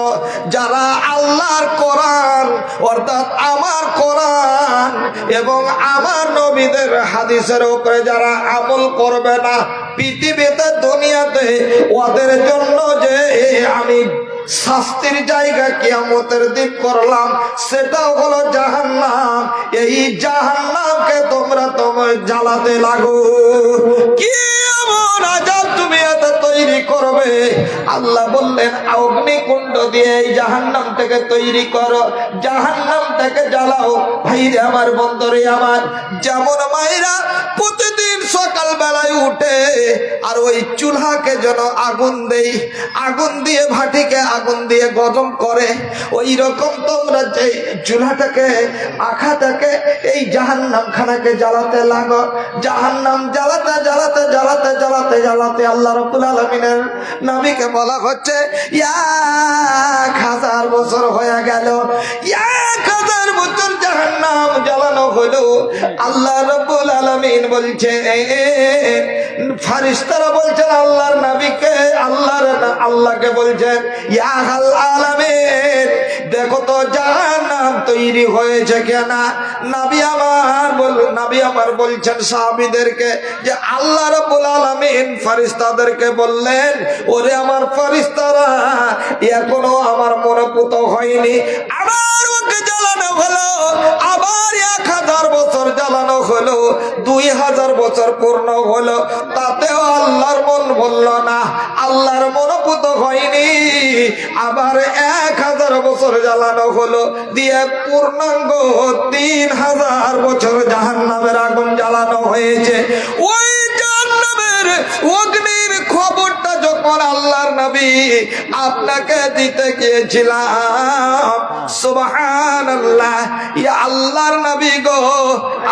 C: যারা আল্লাহর কোরআন অর্থাৎ আমার কোরআন এবং আমার নবীদের হাদিসের উপরে যারা আমল করবে না পৃথিবীতে, দুনিয়াতে, ওদের জন্য যে আমি শাস্তির জায়গা কিয়ামতের দিন করলাম, সেটাও হলো জাহান্নাম। এই জাহান্নামকে তোমরা জ্বালাতে লাগো। কি এমন আযাব তুমি এত তৈরি করবে? আল্লাহ বললেন, অগ্নিকুণ্ড দিয়ে এই জাহান্নাম থেকে তৈরি করো, জাহান্নাম থেকে জ্বালাও। ভাইরে আমার, বন্ধুরে আমার, যেমন মায়েরা প্রতিদিন সকাল বেলায় উঠে আর ওই চুলহাকে যেন আগুন দেই, আগুন দিয়ে ভাটিকে আগুন দিয়ে গরম করে, ওই রকম তোমরা যে চুলহাটাকে আখাটাকে এই জাহান্নাম খানাকে জ্বালাতে লাগো। জাহান্নাম জ্বালাতে জ্বালাতে জ্বালাতে জ্বালাতে জ্বালাতে আল্লাহ রাব্বুল আলামিনের নবীকে বলা হচ্ছে 1000 বছর হয়ে গেল, 1000 বছর জাহান্নাম জ্বালানো হলো। আল্লাহ রাব্বুল আলামিন বলছে, ফারিস্তারা বলছেন আল্লাহর নবীকে, আল্লাহকে বলছেন, ইয়া আল আলামিন, দেখো তো জাহান্নাম তৈরি হয়েছে কিনা। নবী আমার বলছেন সাহাবীদেরকে যে আল্লাহ রাব্বুল আলামিন ফারিস্তাদেরকে বললেন, ওরে আমার ফারিস্তারা, এখনো আমার মনোপুত হয়নি, আবার ওকে জ্বালানো হলো, আবার 1000 বছর জ্বালানো হলো, 2000 বছর পূর্ণ হলো, তাতেও আল্লাহর মন বলল না, আল্লাহর মনোপুত হয়নি। আবার 1000 বছর জ্বালানো হলো, দিয়ে পূর্ণাঙ্গ 3000 বছর জাহান্নামের আগুন জ্বালানো হয়েছে। ওই জাহান্নামের অগ্নির খবরটা যখন আল্লাহর নবী আপনাকে দিতে গিয়েছিলাম, সুবহানাল্লাহ, ইয়া আল্লাহর নবী গো,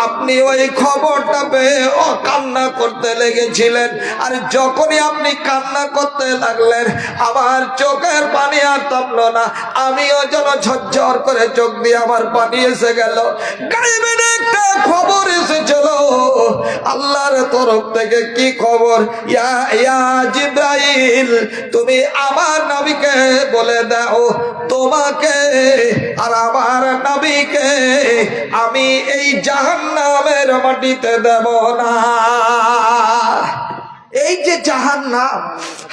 C: আপনি ওই খবরটা পেয়ে কান্না করতে লেগেছিলেন। আর যখনই আপনি কান্না করতে লাগলেন, আমার চোখের পানি আর থামলো না, আমিও যেন ঝরঝর করে চোখ দিয়ে আমার পানি এসে গেল। গায়েবের একটা খবর এসেছিল আল্লাহর তরফ থেকে। কি খবর? ইয়া জিবরাইল, তুমি আমার নবীকে বলে দাও, তোমাকে আর আমার নবীকে আমি এই জাহান্নামের মাটিতে দেব না। এই যে জাহান্নাম,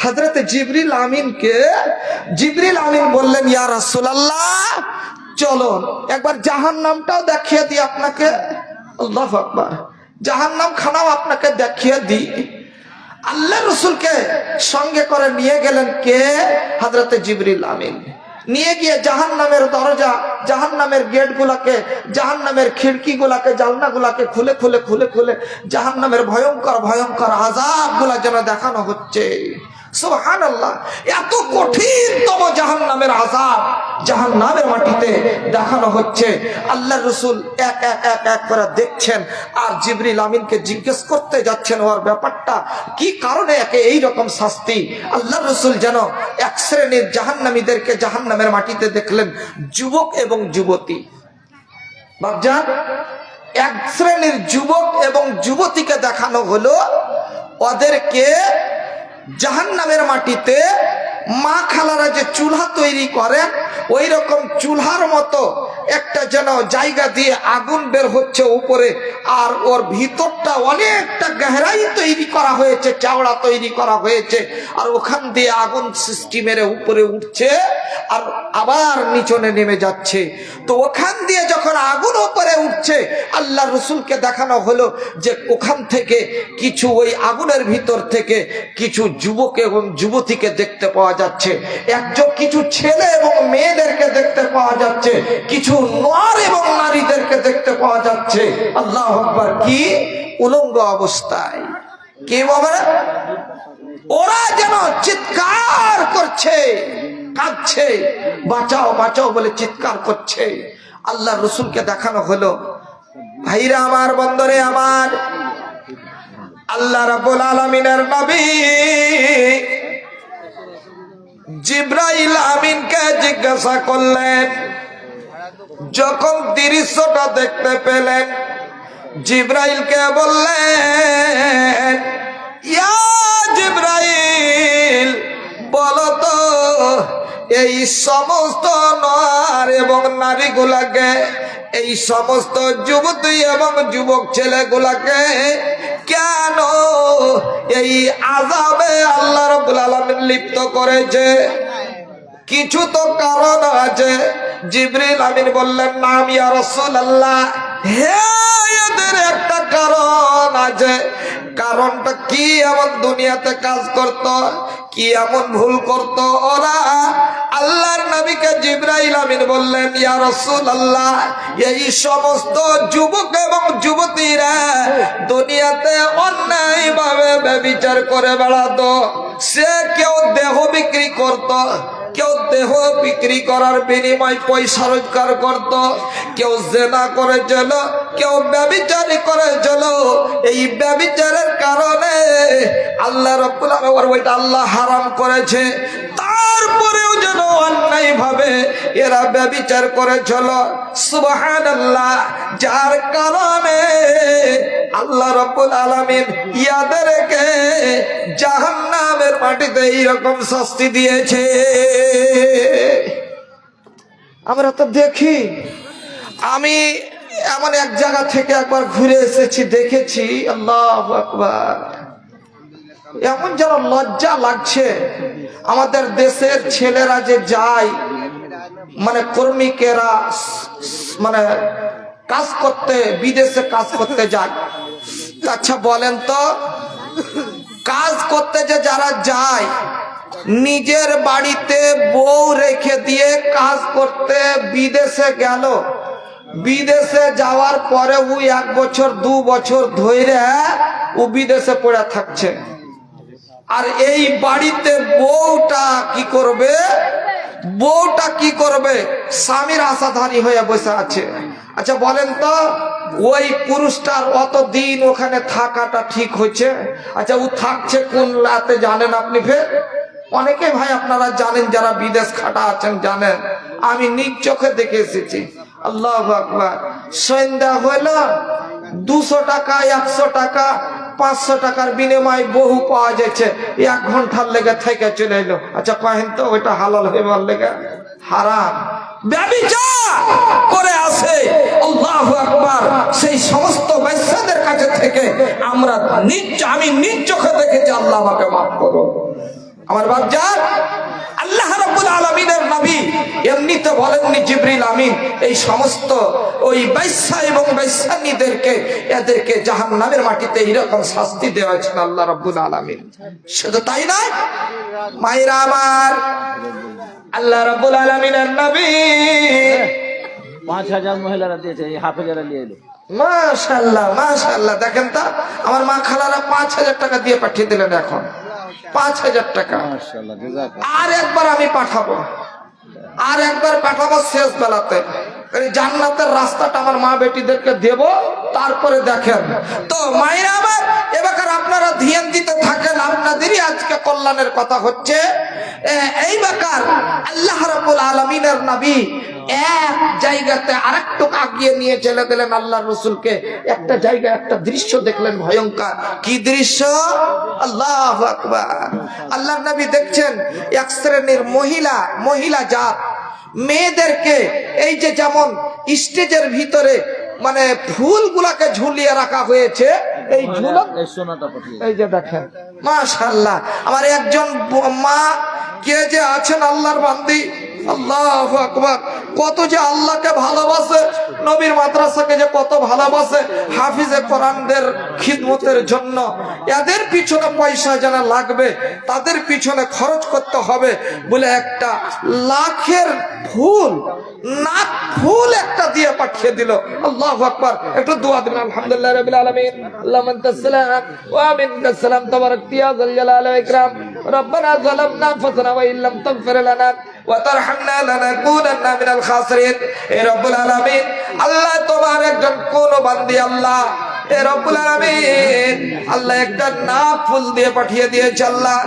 C: হযরত জিবরিল আমিন বললেন, ইয়া রাসূলুল্লাহ, চলো একবার জাহান্নামটাও দেখিয়ে দিই আপনাকে। আল্লাহু আকবার, জাহান্নাম খানাও আপনাকে দেখিয়ে দিই। আল্লাহ রসুলকে সঙ্গে করে নিয়ে গেলেন কে? হযরত জিবরিল আমিন। নিয়ে গিয়ে জাহান্নামের দরজা, জাহান্নামের গেট গুলাকে, জাহান্নামের খিড়কি গুলাকে, জানলা গুলাকে খুলে খুলে খুলে খুলে জাহান্নামের ভয়ঙ্কর ভয়ঙ্কর আযাব গুলা যেন দেখানো হচ্ছে। সুবহানাল্লাহ, এত কঠিনতম জাহান্নামের আযাব জাহান্নামের মাটিতে দেখানো হচ্ছে। আল্লাহর রাসূল এক এক এক এক করে দেখছেন আর জিবরিল আমিনকে জিজ্ঞেস করতে যাচ্ছেন ওর ব্যাপারটা কি কারণে একে এই রকম শাস্তি। আল্লাহর রাসূল যেন এক শ্রেণীর জাহান্নামীদেরকে জাহান্নামের মাটিতে দেখলেন, যুবক এবং যুবতী। বাপজান, এক শ্রেণীর যুবক এবং যুবতীকে দেখানো হলো, ওদেরকে জাহান্নামের মাটিতে মা খালারা যে চুলহা তৈরি করেন ওই রকম চুলহার মতো একটা যেন জায়গা দিয়ে আগুন বের হচ্ছে উপরে, আর ওর ভিতরটা অনেকটা গহরাই তৈরি করা হয়েছে, চাওড়া তৈরি করা হয়েছে, আর ওখান দিয়ে আগুন সৃষ্টি মেরে উপরে উঠছে আর আবার নিচনে নেমে যাচ্ছে। তো ওখান দিয়ে যখন আগুন উপরে উঠছে, আল্লাহ রসুলকে দেখানো হলো যে ওখান থেকে কিছু, ওই আগুনের ভিতর থেকে কিছু যুবক এবং যুবতীকে দেখতে পাওয়া যাচ্ছে, কিছু ছেলে এবং মেয়েদেরকে দেখতে পাওয়া যাচ্ছে, কিছু নর এবং নারীদেরকে দেখতে পাওয়া যাচ্ছে। আল্লাহু আকবার! কি উলঙ্গ অবস্থায়, কে বাবা, ওরা যেন চিৎকার করছে, কাঁদছে, বাঁচাও বাঁচাও বলে চিৎকার করছে। আল্লাহ রসুলকে দেখানো হলো। ভাইরা আমার, বন্দরে আমার, আল্লাহ রাব্বুল আলামিনের নবী জিবরাইল আমিনকে জিজ্ঞাসা করলেন, যখন দৃশ্যটা দেখতে পেলেন, জিবরাইলকে বললেন, ইয়া জিবরাইল, বলো তো এই সমস্ত নর এবং নারীগুলাকে, এই সমস্ত যুবতী এবং যুবক ছেলেগুলাকে কেন এই আযাবে আল্লাহ রাব্বুল আলামিন লিপ্ত করেছে? কিছু তো কারণ আছে। জিবরিল আমিন বললেন, নাম ইয়া রাসূলুল্লাহ, হে এদের একটা কারণ আছে। কারণটা কি? এমন দুনিয়াতে কাজ করত, কি এমন ভুল করত ওরা? আল্লাহর নবীকে জিবরাইল আমিন বললেন, ইয়া রাসূলুল্লাহ, এই সমস্ত যুবক এবং যুবতীরা দুনিয়াতে অন্যায়ভাবে ব্যভিচার করে বেড়াতো। সে কেউ দেহ বিক্রি করত, কেউ দেহ বিক্রি করার বিনিময় পয়সা রোজগার করত, কেউ জেনা করেছিল, কেউ ব্যভিচারী করেছিল। এই ব্যভিচারের কারণে আল্লাহ রাব্বুল আলামিন ওইটা আল্লাহ হারাম করেছে, তারপরেও যেন অন্যায় ভাবে এরা ব্যভিচার করেছিল। সুবহানাল্লাহ! যার কারণে আল্লাহ রাব্বুল আলামিন ইয়াদেরকে জাহান্নামের মাটিতে এইরকম শাস্তি দিয়েছে। আমরা তো দেখি, আমি এমন এক জায়গা থেকে একবার ঘুরে এসেছি, দেখেছি, আল্লাহু আকবার, এমন যেন লজ্জা লাগছে। আমাদের দেশের ছেলেরা যে যায়, মানে কর্মীকেরা, মানে কাজ করতে, বিদেশে কাজ করতে যায়। আচ্ছা বলেন তো, কাজ করতে যে যারা যায়, নিজের বাড়িতে বউ রেখে দিয়ে কাজ করতে বিদেশে গেল, বিদেশে যাওয়ার পরে ও 1 বছর 2 বছর ধরে ও বিদেশে পড়ে থাকছে, আর এই বাড়িতে বউটা কি করবে? বউটা কি করবে? স্বামীর আশাধারী হয়ে বসে আছে। আচ্ছা বলেন তো, ওই পুরুষটার অতদিন ওখানে থাকাটা ঠিক হয়েছে? আচ্ছা ও থাকছে কোন রাতে জানেন আপনি? ফের অনেকে ভাই আপনারা জানেন, যারা বিদেশ খাটা আছেন জানেন, আমি নিজ চোখে দেখে এসেছি। আল্লাহু আকবার! সন্ধ্যা হইল, 200 টাকা, 100 টাকা, 500 টাকার বিনিময়ে বহু পাওয়া যাচ্ছে, 1 ঘন্টার লেগে থেকে চলে এলো। আচ্ছা কহেন তো, ওইটা হালাল হইবার লেগে? হারাম, ব্যভিচার করে আসে। আল্লাহু আকবার! সেই সমস্ত বেশ্যাদের কাছে থেকে আমি নিজ চোখে দেখেছি। আল্লাহ আমাকে মাফ করো। আমার বাপজান, আল্লাহ রাব্বুল আলামিনের নবী এমনিতে বলেননি জিবরিল আমিন এই সমস্ত ওই বেশ্যা এবং বেশ্যানীদেরকে, এদেরকে জাহান্নামের মাটিতে এরকম শাস্তি দেওয়া হয়েছিল আল্লাহ রাব্বুল আলামিন। শুধু তাই নয়, মায়েরা আমার, আল্লাহ রাব্বুল আলামিনের নবী
B: 5000 মহিলারা দিয়েছে, এই হাফেজারা নিয়ে এলো।
C: মাশাআল্লাহ, মাশাআল্লাহ! দেখেন তো, আমার মা খালারা 5000 টাকা দিয়ে পাঠিয়ে দিলেন। এখন 5000 টাকা
B: মাশাআল্লাহ, জাযাকাল্লাহ।
C: আর একবার আমি পাঠাবো, আর একবার পাঠাবো শেষ বেলাতে। এই জান্নাতের রাস্তাটা আমার মা বেটিদেরকে দেব, তারপরে দেখেন তো। মায়েরা আমার, এবার আপনারা ধ্যান দিতে থাকেন, আপনাদেরই আজকে কল্যাণের কথা হচ্ছে। এই বেকার আল্লাহ রাব্বুল আলামিনের নবী এক জায়গাতে আরেকটু আগিয়ে নিয়ে চলে গেলেন আল্লাহর রাসূলকে। একটা জায়গায় একটা দৃশ্য দেখলেন ভয়ঙ্কর। কি দৃশ্য? আল্লাহু আকবার! আল্লাহর নবী দেখছেন এক শ্রেণীর মহিলা জাত, মেয়েদেরকে এই যে যেমন স্টেজের ভিতরে মানে ফুলগুলাকে ঝুলিয়ে রাখা হয়েছে, এই ঝুলন
B: এই সোনাটা পাঠিয়ে
C: এই যে দেখেন মাশাআল্লাহ। আমার একজন মা কে যে আছেন আল্লাহর বান্দি, আল্লাহু আকবার, কত যে আল্লাহকে ভালোবাসে, নবীর মাদ্রাসাকে যে কত ভালোবাসে, হাফিজে কোরআনদের খিদমতের জন্য এদের পিছনে পয়সা যেন লাগবে, তাদের পিছনে খরচ করতে হবে বলে একটা লাখের ফুল নাক ফুল একটা দিয়ে পাঠিয়ে দিল। আল্লাহু আকবার, একটু দোয়া দিবেন। আলহামদুলিল্লাহ রাব্বিল আলামিন, আল্লাহু আনতাস সালাম ওয়া মিনকাস সালাম, তাবারাক ইয়া যাল জালালি ওয়া ইকরাম, রব্বানা যালামনা আনফুসানা ওয়া ইল্লাম তাগফির লানা ওয়া তারহামনা লানাকুনান্না মিনাল খাসিরিন। হে রব্বুল আলামিন, আল্লাহ তোমার একজন কোন বান্দি আল্লাহ, এ রব্বুল আলামিন আল্লাহ একটা নাক ফুল দিয়ে পাঠিয়ে দিয়েছে। আল্লাহ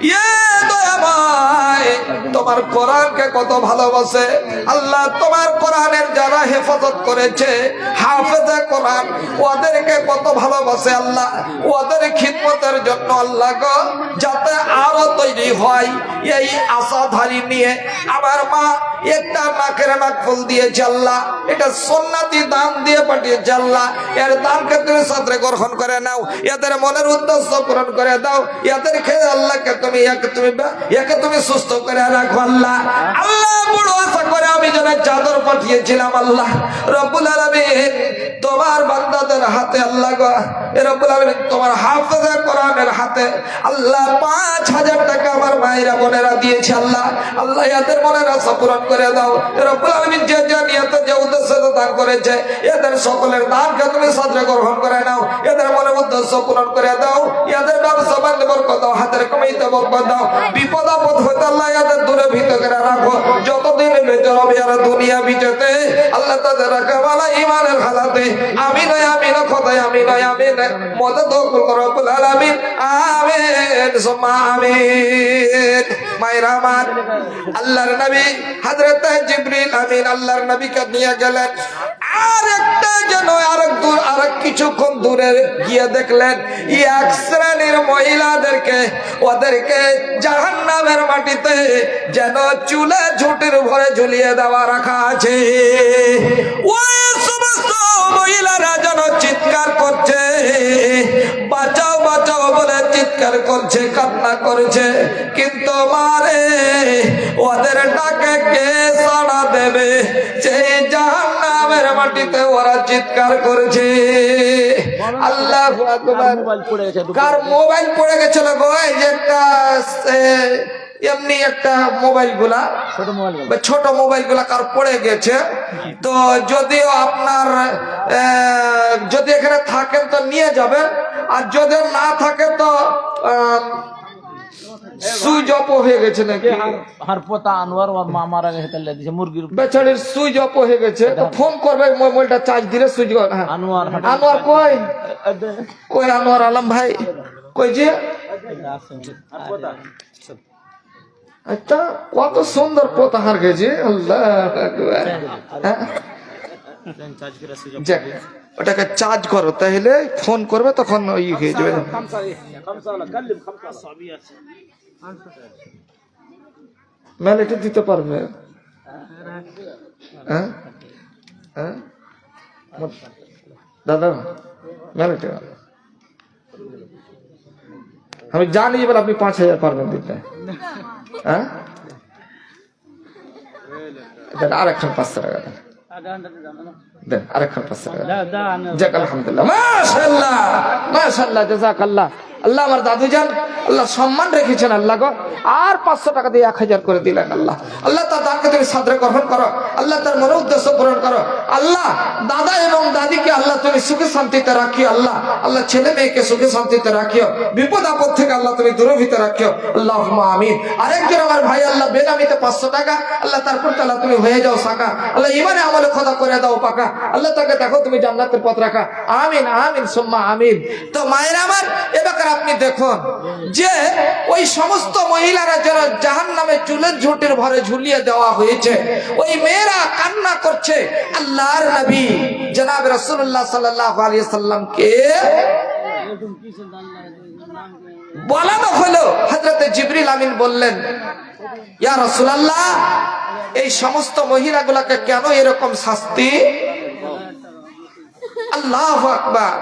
C: ইয়ে দয়াময়, তোমার কোরআনকে কত ভালোবাসে আল্লাহ, তোমার কোরআনের যারা হেফাজত করেছে হাফেজে কোরআন, ওদেরকে কত ভালোবাসে আল্লাহ, ওদের খিদমতের জন্য আল্লাহ গো যাতে আরো তৈরি হয় এই আশাধারী নিয়ে আমার মা একটা নাকের নাক ফুল দিয়েছে আল্লাহ, এটা সুন্নতি দান দিয়ে পাঠিয়েছে আল্লাহ। এর দানকে তুমি সাদরে গ্রহণ করে নাও, এদের মনের উদ্দেশ্য পূরণ করে দাও, এদেরকে আল্লাহকে তুমি একে তুমি সুস্থ করে রাখো আল্লাহ। আল্লাহ বড় আশা করে আমি যেন চাদর পাঠিয়েছিলাম আল্লাহ রব্বুল আলামিন, তোমার বান্দাদের হাতে আল্লাহ গো, এ রব্বুল আলামিন তোমার হাফেজে কোরআনের হাতে আল্লাহ 5000 টাকা আমার মায়েরা বোনেরা দিয়েছে আল্লাহ। আল্লাহ এদের মনের আশা পূরণ করে দাও, এ রব্বুল আলামিন যে যে নিয়তে যে উদ্দেশ্যে দান করেছে এদের সকলের দানকে তুমি সাদরে গ্রহণ করে নাও, এদের মনের উদ্দেশ্য পূরণ করে দাও, এদের ব্যবসা বাণিজ্যে বরকত দাও, হাতের কামাইতে বরকত দাও, বিপদ আপদ হইতে আল্লাহ এদের দূরে ভীত করে রাখো, যতদিন বেঁচে হবে আর দুনিয়া বিজেতে আল্লাহ তাদের রাখে ভালো ইমানের হালাতে। আমিন আমিন খোদাই আমিন আমিন, মদদ করো রব্বুল আলামিন, আমিন সুম্মা আমিন। মায়ের আমার আল্লাহর নবী হযরত জিবরিল আমিন আল্লাহর নবীকে নিয়ে গেলেন, আর একটা যেন আরেক কিছুক্ষণ দূরে গিয়ে দেখলেন এক শ্রেণীর মহিলাদেরকে, ওদেরকে জাহান্নামের মাটিতে যেন চুলে ঝুঁটির ভরে ঝুলিয়ে দেওয়া রাখা আছে। ওই সমস্ত মহিলারা যেন চিৎকার করছে, বাঁচাও বাঁচাও বলে চিৎকার করছে, কান্না করছে, কিন্তু মারে ওদের ডাকে কে সাড়া দেবে? সেই জাহান্নামের মাটিতে ওরা চিৎকার করেছে। আল্লাহু আকবার। কার মোবাইল পড়ে গেছিল গো? এই যে একটা এমনি একটা মোবাইল গুলা ছোট মোবাইল গুলা কার পড়ে গেছে, তো যদিও আপনার যদি এখানে থাকেন তো নিয়ে যাবেন, আর যদি না থাকে তো সুইচ অফ হয়ে গেছে নাকি
B: হার পোতা আনোয়ার ওর মা মারা গেছে, তাহলে দিছে মুরগির
C: বেচারির সুইচ অফ হয়ে গেছে, তো ফোন করবে মোবাইলটা চার্জ দিলে সুইচ।
B: আনোয়ার
C: আনোয়ার কই কই আনোয়ার আলম ভাই কই যে? আচ্ছা কত সুন্দর পোতা হার গেছে, আল্লাহ আকবার। যাক, ওটাকে চার্জ করো, তাহলে ফোন করবে তখন ওই হয়ে যাবে। মেলেটে দিতে পারবে? হ্যাঁ হ্যাঁ দাদা মেলেটে আমি জানি এবার আপনি 5000 পারবেন দিতে। হ্যাঁ দেন আরেকখান 500 টাকা দেন, আরেকখান 500 টাকা। যাক আলহামদুলিল্লাহ, মাশাআল্লাহ মাশাআল্লাহ, জাযাকাল্লাহ। আল্লাহ আমার দাদু জান আল্লাহ সম্মান রেখেছেন আল্লাহ গো, আর 500 টাকা দিয়ে 1000 করে দিলেন আল্লাহ। আল্লাহ তার দানকে তুমি সাদরে গ্রহণ করো, আল্লাহ তার মনের উদ্দেশ্য পূরণ করো। আল্লাহ দাদা এবং দাদিকে আল্লাহ তুমি সুখে শান্তিতে রাখিও আল্লাহ, আল্লাহ ছেলে মেয়েকে সুখে শান্তিতে রাখিও, বিপদ আপদ থেকে আল্লাহ তুমি দূরভীত রাখিও, আল্লাহুম্মা আমিন। আরেকজন আমার ভাই আল্লাহ বেনামিতে 500 টাকা আল্লাহ তারপর আল্লাহ তুমি হয়ে যাও সাকা, আল্লাহ ইমানে আমলে খোদা করে দাও পাকা, আল্লাহ তাকে দেখো তুমি জান্নাতের পথ রাখা, আমিন আমিন সুম্মা আমিন। তো মায়ের আমার এবার আপনি দেখুন যে ওই সমস্ত মহিলারা যারা জাহান্নামে চুলের ঝুঁটির ভরে ঝুলিয়ে দেওয়া হয়েছে, ওই মেয়েরা কান্না করছে। আল্লাহর নবী জনাব রাসূলুল্লাহ সাল্লাল্লাহু আলাইহি সাল্লামকে
D: বলানো হলো, হযরতে জিবরিল আমিন বললেন, ইয়া রাসূলুল্লাহ, এই সমস্ত মহিলাগুলোকে কেন এরকম শাস্তি? আল্লাহু আকবার।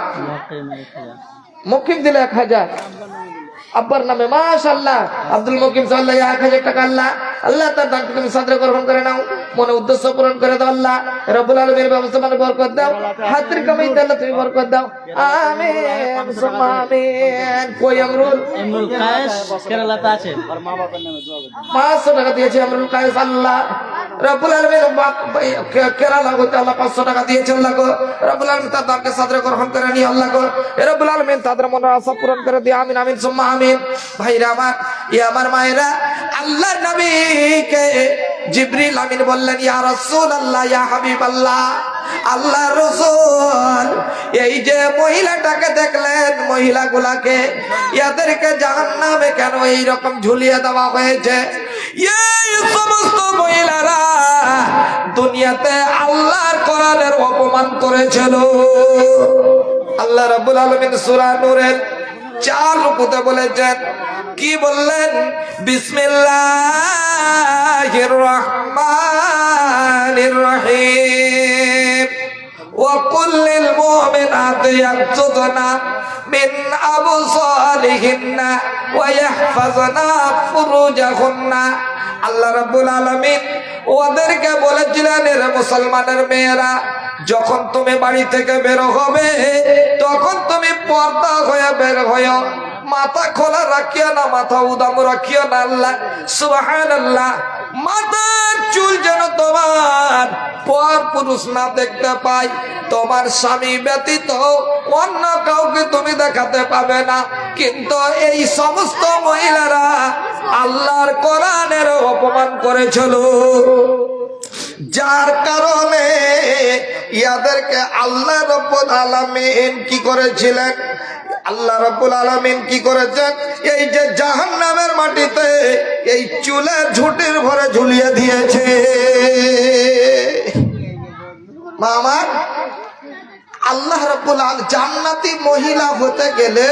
D: মুকিম দিলে 1000, আব্বার নামে মাশাআল্লাহ, আব্দুল মুকিম সাল্লাল্লাহু 1000 টাকা আল্লাহ, আল্লাহ তার দানকে তুমি সাদরে গ্রহণ করে নাও, মনে উদ্দেশ্য পূরণ করে দাও আল্লাহ রব্বুল আলামিনের ব্যবস্থা মানে বরকত দাও, হাতের কামাইতে আল্লাহ তুমি বরকত দাও, আমিন সুম্মা আমিন। কই আমরুল?
B: ইমরুল কায়েস কেরালাতে আছে।
D: 500 টাকা দিয়েছে আমরুল কায়েস, আল্লাহ রব্বুল আলামিন কেরালা হতে আল্লাহ 500 টাকা দিয়েছে আল্লাহ গো, রব্বুল আলামিন তার দানকে সাদরে গ্রহণ করে নি আল্লাহ গো, রব্বুল আলামিন তাদের মনের আশা পূরণ করে দিয়ে আমিন আমিন সুম্মা আমিন। ভাইরা আমার, আমার মায়েরা, আল্লাহর নবীকে জিবরিল আমিন বললেন, ইয়া রাসূলুল্লাহ, ইয়া হাবিবাল্লাহ, আল্লাহর রাসূল, এই যে মহিলাটাকে দেখলেন, মহিলাগুলাকে, এদেরকে জাহান্নামে কেন এই রকম ঝুলিয়ে দেওয়া হয়েছে? এই সমস্ত মহিলারা দুনিয়াতে আল্লাহর কোরআনের অপমান করেছিল। আল্লাহ রাব্বুল আলামিন সূরা নূরের 4 রুকুতে বলেছেন, কি বললেন? বিসমিল্লাহির রহমানির রহিম, ওয়া কুল্লিল মুমিনাতি ইয়াগযুদনা মিন আবসারিহিন্না ওয়া ইয়াহফাযনা ফুরুজাহুন্না। আল্লাহ রাব্বুল আলামিন ওদেরকে বলেছিলেন, এর মুসলমানের মেয়েরা, যখন তুমি বাড়ি থেকে বের হবে, তখন তুমি পর্দা হয়ে বের হয়ো, মাথা খোলা রাখিও না, মাথা উদাম রাখিও না। আল্লাহ সুবহানাল্লাহ। মাথার চুল যেন তোমার পর পুরুষ না দেখতে পায়, তোমার স্বামী ব্যতীত অন্য কাউকে তুমি দেখাতে পাবে না। কিন্তু এই সমস্ত মহিলারা আল্লাহর কোরআনের অপমান করেছিল, যার কারণে ইয়াদেরকে আল্লাহ রাব্বুল আলামিন কি করেছিলেন? আল্লাহ রাব্বুল আলামিন কি করেছেন? এই যে জাহান্নামের মাটিতে এই চুলের ঝুঁটির ভরে ঝুলিয়ে দিয়েছে। মামা, আল্লাহ রাব্বুল আলামিন জান্নাতি মহিলা হতে গেলে,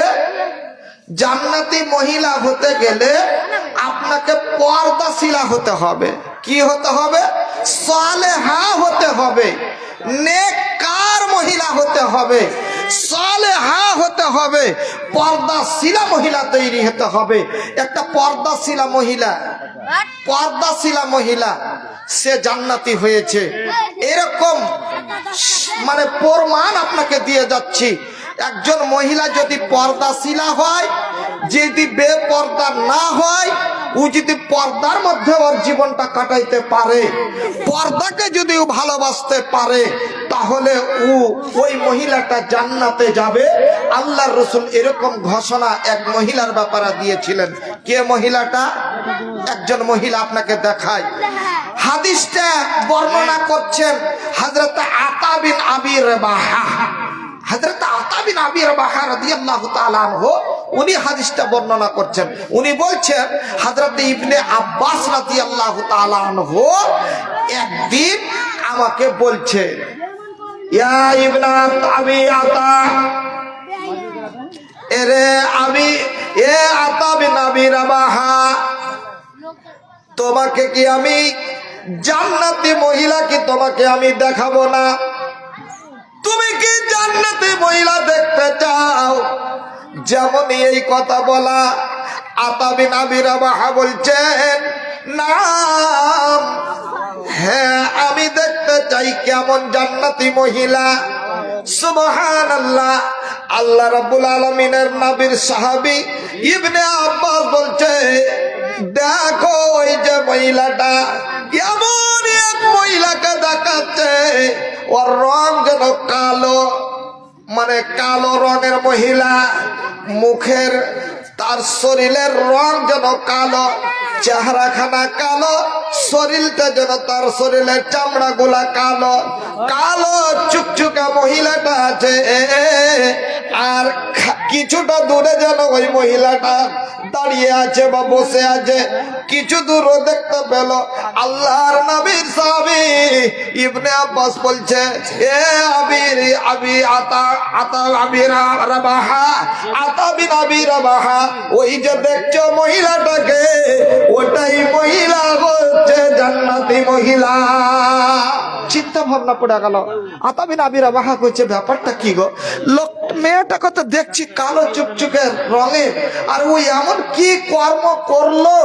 D: জান্নাতি মহিলা হতে গেলে আপনাকে পর্দাশীলা হতে হবে। কি হতে হবে? সালেহা হতে হবে, নেককার মহিলা হতে হবে, সালেহা হতে হবে, পর্দাশীলা মহিলা তৈরি হতে হবে। একটা পর্দাশীলা মহিলা, পর্দাশীলা মহিলা সে জান্নাতি হয়েছে, এরকম মানে প্রমাণ আপনাকে দিয়ে যাচ্ছি। একজন মহিলা যদি পর্দাশীলা হয়, যদি বেপর্দা না হয়, ও যদি পর্দার মধ্যে ওর জীবনটা কাটাইতে পারে, পর্দাকে যদি ও ভালোবাসতে পারে, তাহলে ও ওই মহিলাটা জান্নাতে যাবে। আল্লাহর রাসূল এরকম ঘোষণা এক মহিলার ব্যাপারে দিয়েছিলেন। কে মহিলাটা? একজন মহিলা আপনাকে দেখায়। হাদিসটা বর্ণনা করছেন হযরত আতা বিন আবি রাবাহা। হযরত আতা বিন আবি রাবাহা রাদিয়াল্লাহু তাআলা আনহু উনি হাদিসটা বর্ণনা করছেন। উনি বলছেন, হযরত ইবনে আব্বাস রাদিয়াল্লাহু তাআলা আনহু একদিন আমাকে বলছে, ইয়া ইবনা আবি আতা, এরে আমি, এ আতা বিন আবি রাবাহা, তোমাকে কি আমি জান্নাতি মহিলা কি তোমাকে আমি দেখাবো না? তুমি কি জান্নাতি মহিলা দেখতে চাও? যেমন এই কথা বলা, আতা বিন আবি রাবাহা বলছেন, নাম, হ্যাঁ আমি দেখতে চাই কেমন জান্নাতি মহিলা। সুবহানাল্লাহ। আল্লাহ রাব্বুল আলামিনের নবীর সাহাবী ইবনে আব্বাস বলছে, দেখো ওই যে মহিলাটা, এমন এক মহিলাকে দেখাচ্ছে, ওর রং যেন কালো, মানে কালো রঙের মহিলা, মুখের, তার শরীরের রং যেন কালো, চেহারাখানা কালো, শরীরটা যেন, তার শরীরের চামড়া গুলা কালো, কালো চুকচুকা মহিলাটা আছে। আর কিছুটা দূরে যেন ওই মহিলাটা দাঁড়িয়ে আছে বা বসে আছে। কিছু দূর দেখতে পেল আল্লাহর নবীর সাহাবী ইবনে আব্বাস বলছে, এ আবির আবি আতা আতা আবির রাবাহা, আতা বিন আবি রাবাহা, ওই যে দেখছো মহিলাটাকে, ওটাই মহিলা হচ্ছে জান্নাতি মহিলা। চিন্তা ভাবনা পড়ে গেল। আতা বিন আবি রাবাহা কইছে, ব্যাপারটা কি গো? লোক মেয়েটাকে তো দেখছি কালো চুকচুকে রঙে, আর ওই এমন কি কর্ম করলো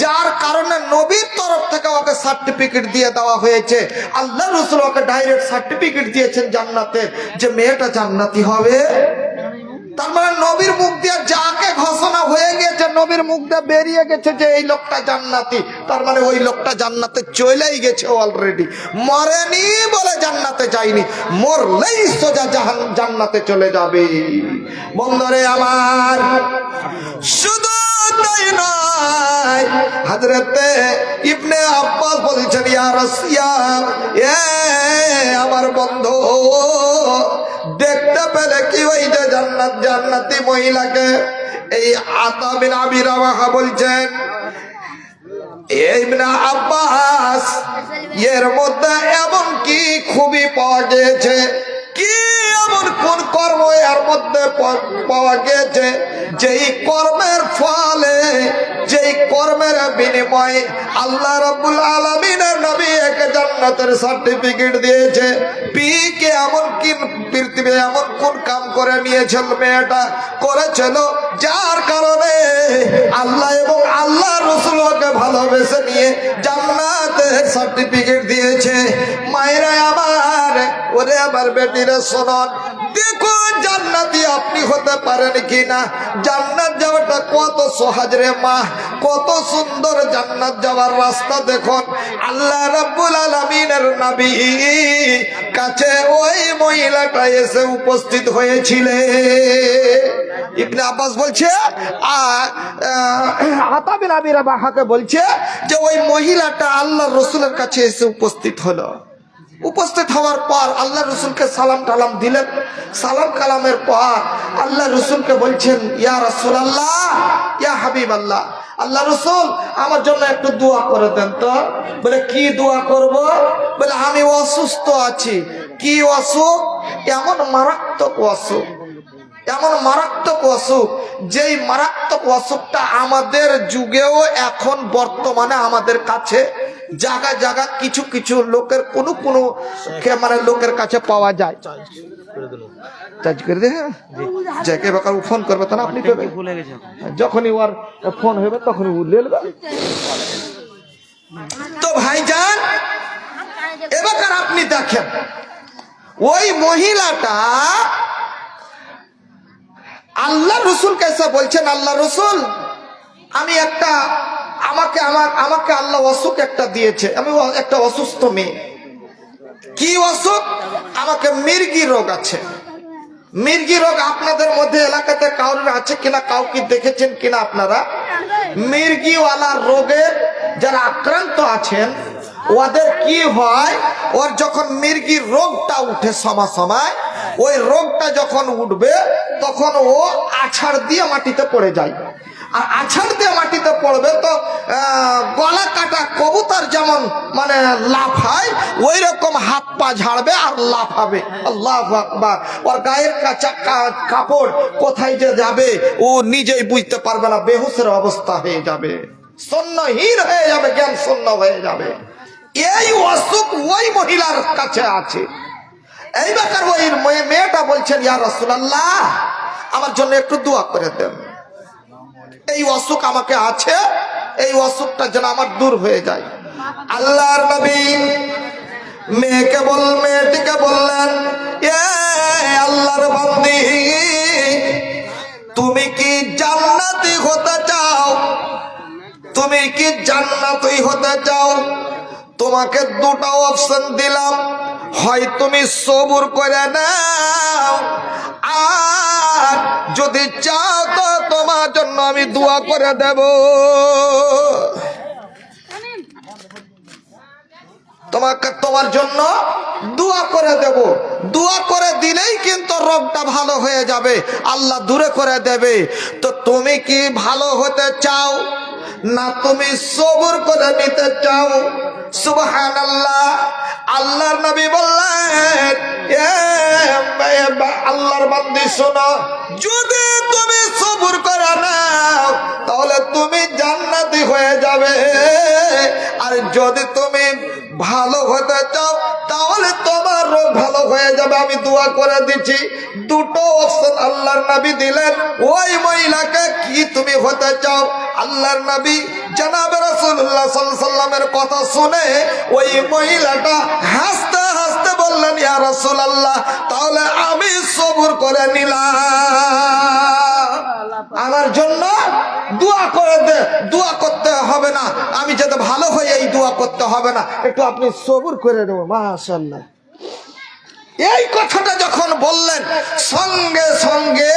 D: যার কারণে নবীর তরফ থেকে ওকে সার্টিফিকেট দিয়ে দেওয়া হয়েছে। আল্লাহ রাসূল ওকে ডাইরেক্ট সার্টিফিকেট দিয়েছেন জান্নাতের, যে মেয়েটা জান্নাতি হবে। তার মানে নবীর মুখ দিয়ে যাকে ঘোষণা হয়ে গেছে, নবীর মুখ দিয়ে বেরিয়ে গেছে যে এই লোকটা জান্নাতি, তার মানে ওই লোকটা জান্নাতে চলেই গেছে অলরেডি। মরেনি বলে জান্নাতে যায়নি, মরলেই সোজা জান্নাতে চলে যাবে। বন্ধুরে আমার, শুধু তাই নয়, হযরতে ইবনে আব্বাস বলছেন, ইয়া রাসূল, এ আমার বন্ধু, দেখতে পেলে কি ওই যে জান্নাতি মহিলাকে? এই আতা বিন আবি রাবাহা বলছেন, ইবনে আব্বাস, এর মধ্যে এমন কি খুবই পাওয়া গিয়েছে, কি এমন কোন কর্ম এর মধ্যে পাওয়া গিয়েছে যেই কর্মের ফলে, যেই কর্মের বিনিময়ে আল্লাহ রাব্বুল আলামিনের নবী একে জান্নাতের সার্টিফিকেট দিয়েছে। পিকে এমন কি পৃথিবী এমন কোন কাম করে নিয়েছিল, মেয়েটা করেছিল, যার কারণে আল্লাহ এবং আল্লাহ রাসূল ওকে ভালোবেসে নিয়ে জান্নাতের সার্টিফিকেট দিয়েছে। মায়েরা আমার, ওরে আমার বেটিরা শোনন, দেখুন জান্নাতি আপনি হতে পারেন কিনা। জান্নাত যাওয়াটা কত সহজ রে মা, কত সুন্দর জান্নাত যাওয়ার রাস্তা। দেখুন আল্লাহ রাব্বুল আলামিনের নবী কাছে ওই মহিলাটা এসে উপস্থিত হয়েছিলেন। ইবনে আব্বাস বলছে, আতা বিন আবি রাবাহাকে বলছে যে ওই মহিলাটা আল্লাহর রাসূলের কাছে এসে উপস্থিত হলো। উপস্থিত হওয়ার পর আল্লাহ রসুলকে সালাম টালাম দিলেন। সালাম কালামের পর আল্লাহ রসুলকে বলছেন, ইয়া রাসূলুল্লাহ, ইয়া হাবিবাল্লাহ, আল্লাহ রসুল আমার জন্য একটু দোয়া করে দেন তো। বলে কি দোয়া করব? বলে আমি অসুস্থ আছি। কি অসুখ? এমন মারাত্মক অসুখ, এমন মারাত্মক অসুখ, যেই মারাত্মক অসুখটা আমাদের যুগেও এখন বর্তমানে আমাদের কাছে জায়গা জায়গা কিছু কিছু লোকের কোনো মানে লোকের কাছে পাওয়া যায়। চার্জ করে দে, যাকে বেকার ফোন করবে তা আপনি পাবেন, যখনই ওর ফোন হবে তখনই ও লেলবে। তো ভাইজান, এবার আপনি দেখেন ওই মহিলাটা আল্লাহ রসুলকে এসে বলছেন, আল্লাহ রসুল, আমি একটা আমাকে আল্লাহ অসুখ একটা দিয়েছে, আমি একটা অসুস্থ মেয়ে। কি অসুখ? আমাকে মির্গি রোগ আছে। মির্গি রোগ আপনাদের মধ্যে এলাকাতে কারোর আছে কিনা, কাউকে দেখেছেন কিনা আপনারা? মির্গিওয়ালা রোগে যারা আক্রান্ত আছেন, ওদের কি হয়, ওর যখন মির্গির রোগটা উঠে সময়, ওই রোগটা যখন উঠবে তখন ও আছাড় দিয়ে মাটিতে পড়ে যায়। আর আছাড় দিয়ে মাটিতে পড়বে তো গলা কাটা কবুতর যেমন মানে লাফায়, ওই রকম হাত পা ঝাড়বে আর লাফাবে। আল্লাহু আকবার। ওর গায়ের কাঁচা কাপড় কোথায় যে যাবে ও নিজেই বুঝতে পারবে না, বেহুশের অবস্থা হয়ে যাবে, শূন্যহীন হয়ে যাবে, জ্ঞান শূন্য হয়ে যাবে। এই অসুখ ওই মহিলার কাছে আছে। এই ব্যাপার ওই মেয়েটা বলছেন, ইয়া রাসূলুল্লাহ, আমার জন্য একটু দোয়া করে দেন। এই অসুখ আমাকে আছে, এই অসুখটা যেন আমার দূর হয়ে যায়। আল্লাহর নবী মেয়েটিকে বললেন, এ আল্লাহর বান্দি, তুমি কি জান্নাতি হতে চাও? তুমি কি জান্নাতি হতে চাও? তোমাকে দুটো অপশন দিলাম, হয় তুমি সবুর করে নাও, আর যদি চাও তো তোমার জন্য আমি দোয়া করে দেব। তোমার জন্য দোয়া করে দেব। দোয়া করে দিলেই কিন্তু রোগটা ভালো হয়ে যাবে, আল্লাহ দূরে করে দেবে। তো তুমি কি ভালো হতে চাও না তুমি সবর করে নিতে চাও? সুবহানাল্লাহ। আল্লাহর নবী বললেন, আল্লাহর বান্দি শোনো, যদি তুমি সবর করে নাও তাহলে তুমি জান্নাতি হয়ে যাবে, আর যদি তুমি ভালো হতে চাও তাহলে তোমার রোগ ভালো হয়ে যাবে। আমি দোয়া করে দিচ্ছি, দুটো অপশন আল্লাহর নবী দিলেন। ওই মহিলাকে কি তুমি হতে চাও? আল্লাহর নবী জনাবে রাসূলুল্লাহ সাল্লাল্লাহু আলাইহি ওয়াসাল্লামের কথা শুনে ওই মহিলাটা হাসতে হাসতে বললেন, ইয়া রাসূলুল্লাহ, তাহলে আমি সবর করে নিলাম, আমার জন্য দোয়া করে দে। দোয়া করতে হবে না, আমি যাতে ভালো হই এই দোয়া করতে হবে না, একটু আপনি সবর করে দেবো। মাশাআল্লাহ। এই কথাটা যখন বললেন, সঙ্গে সঙ্গে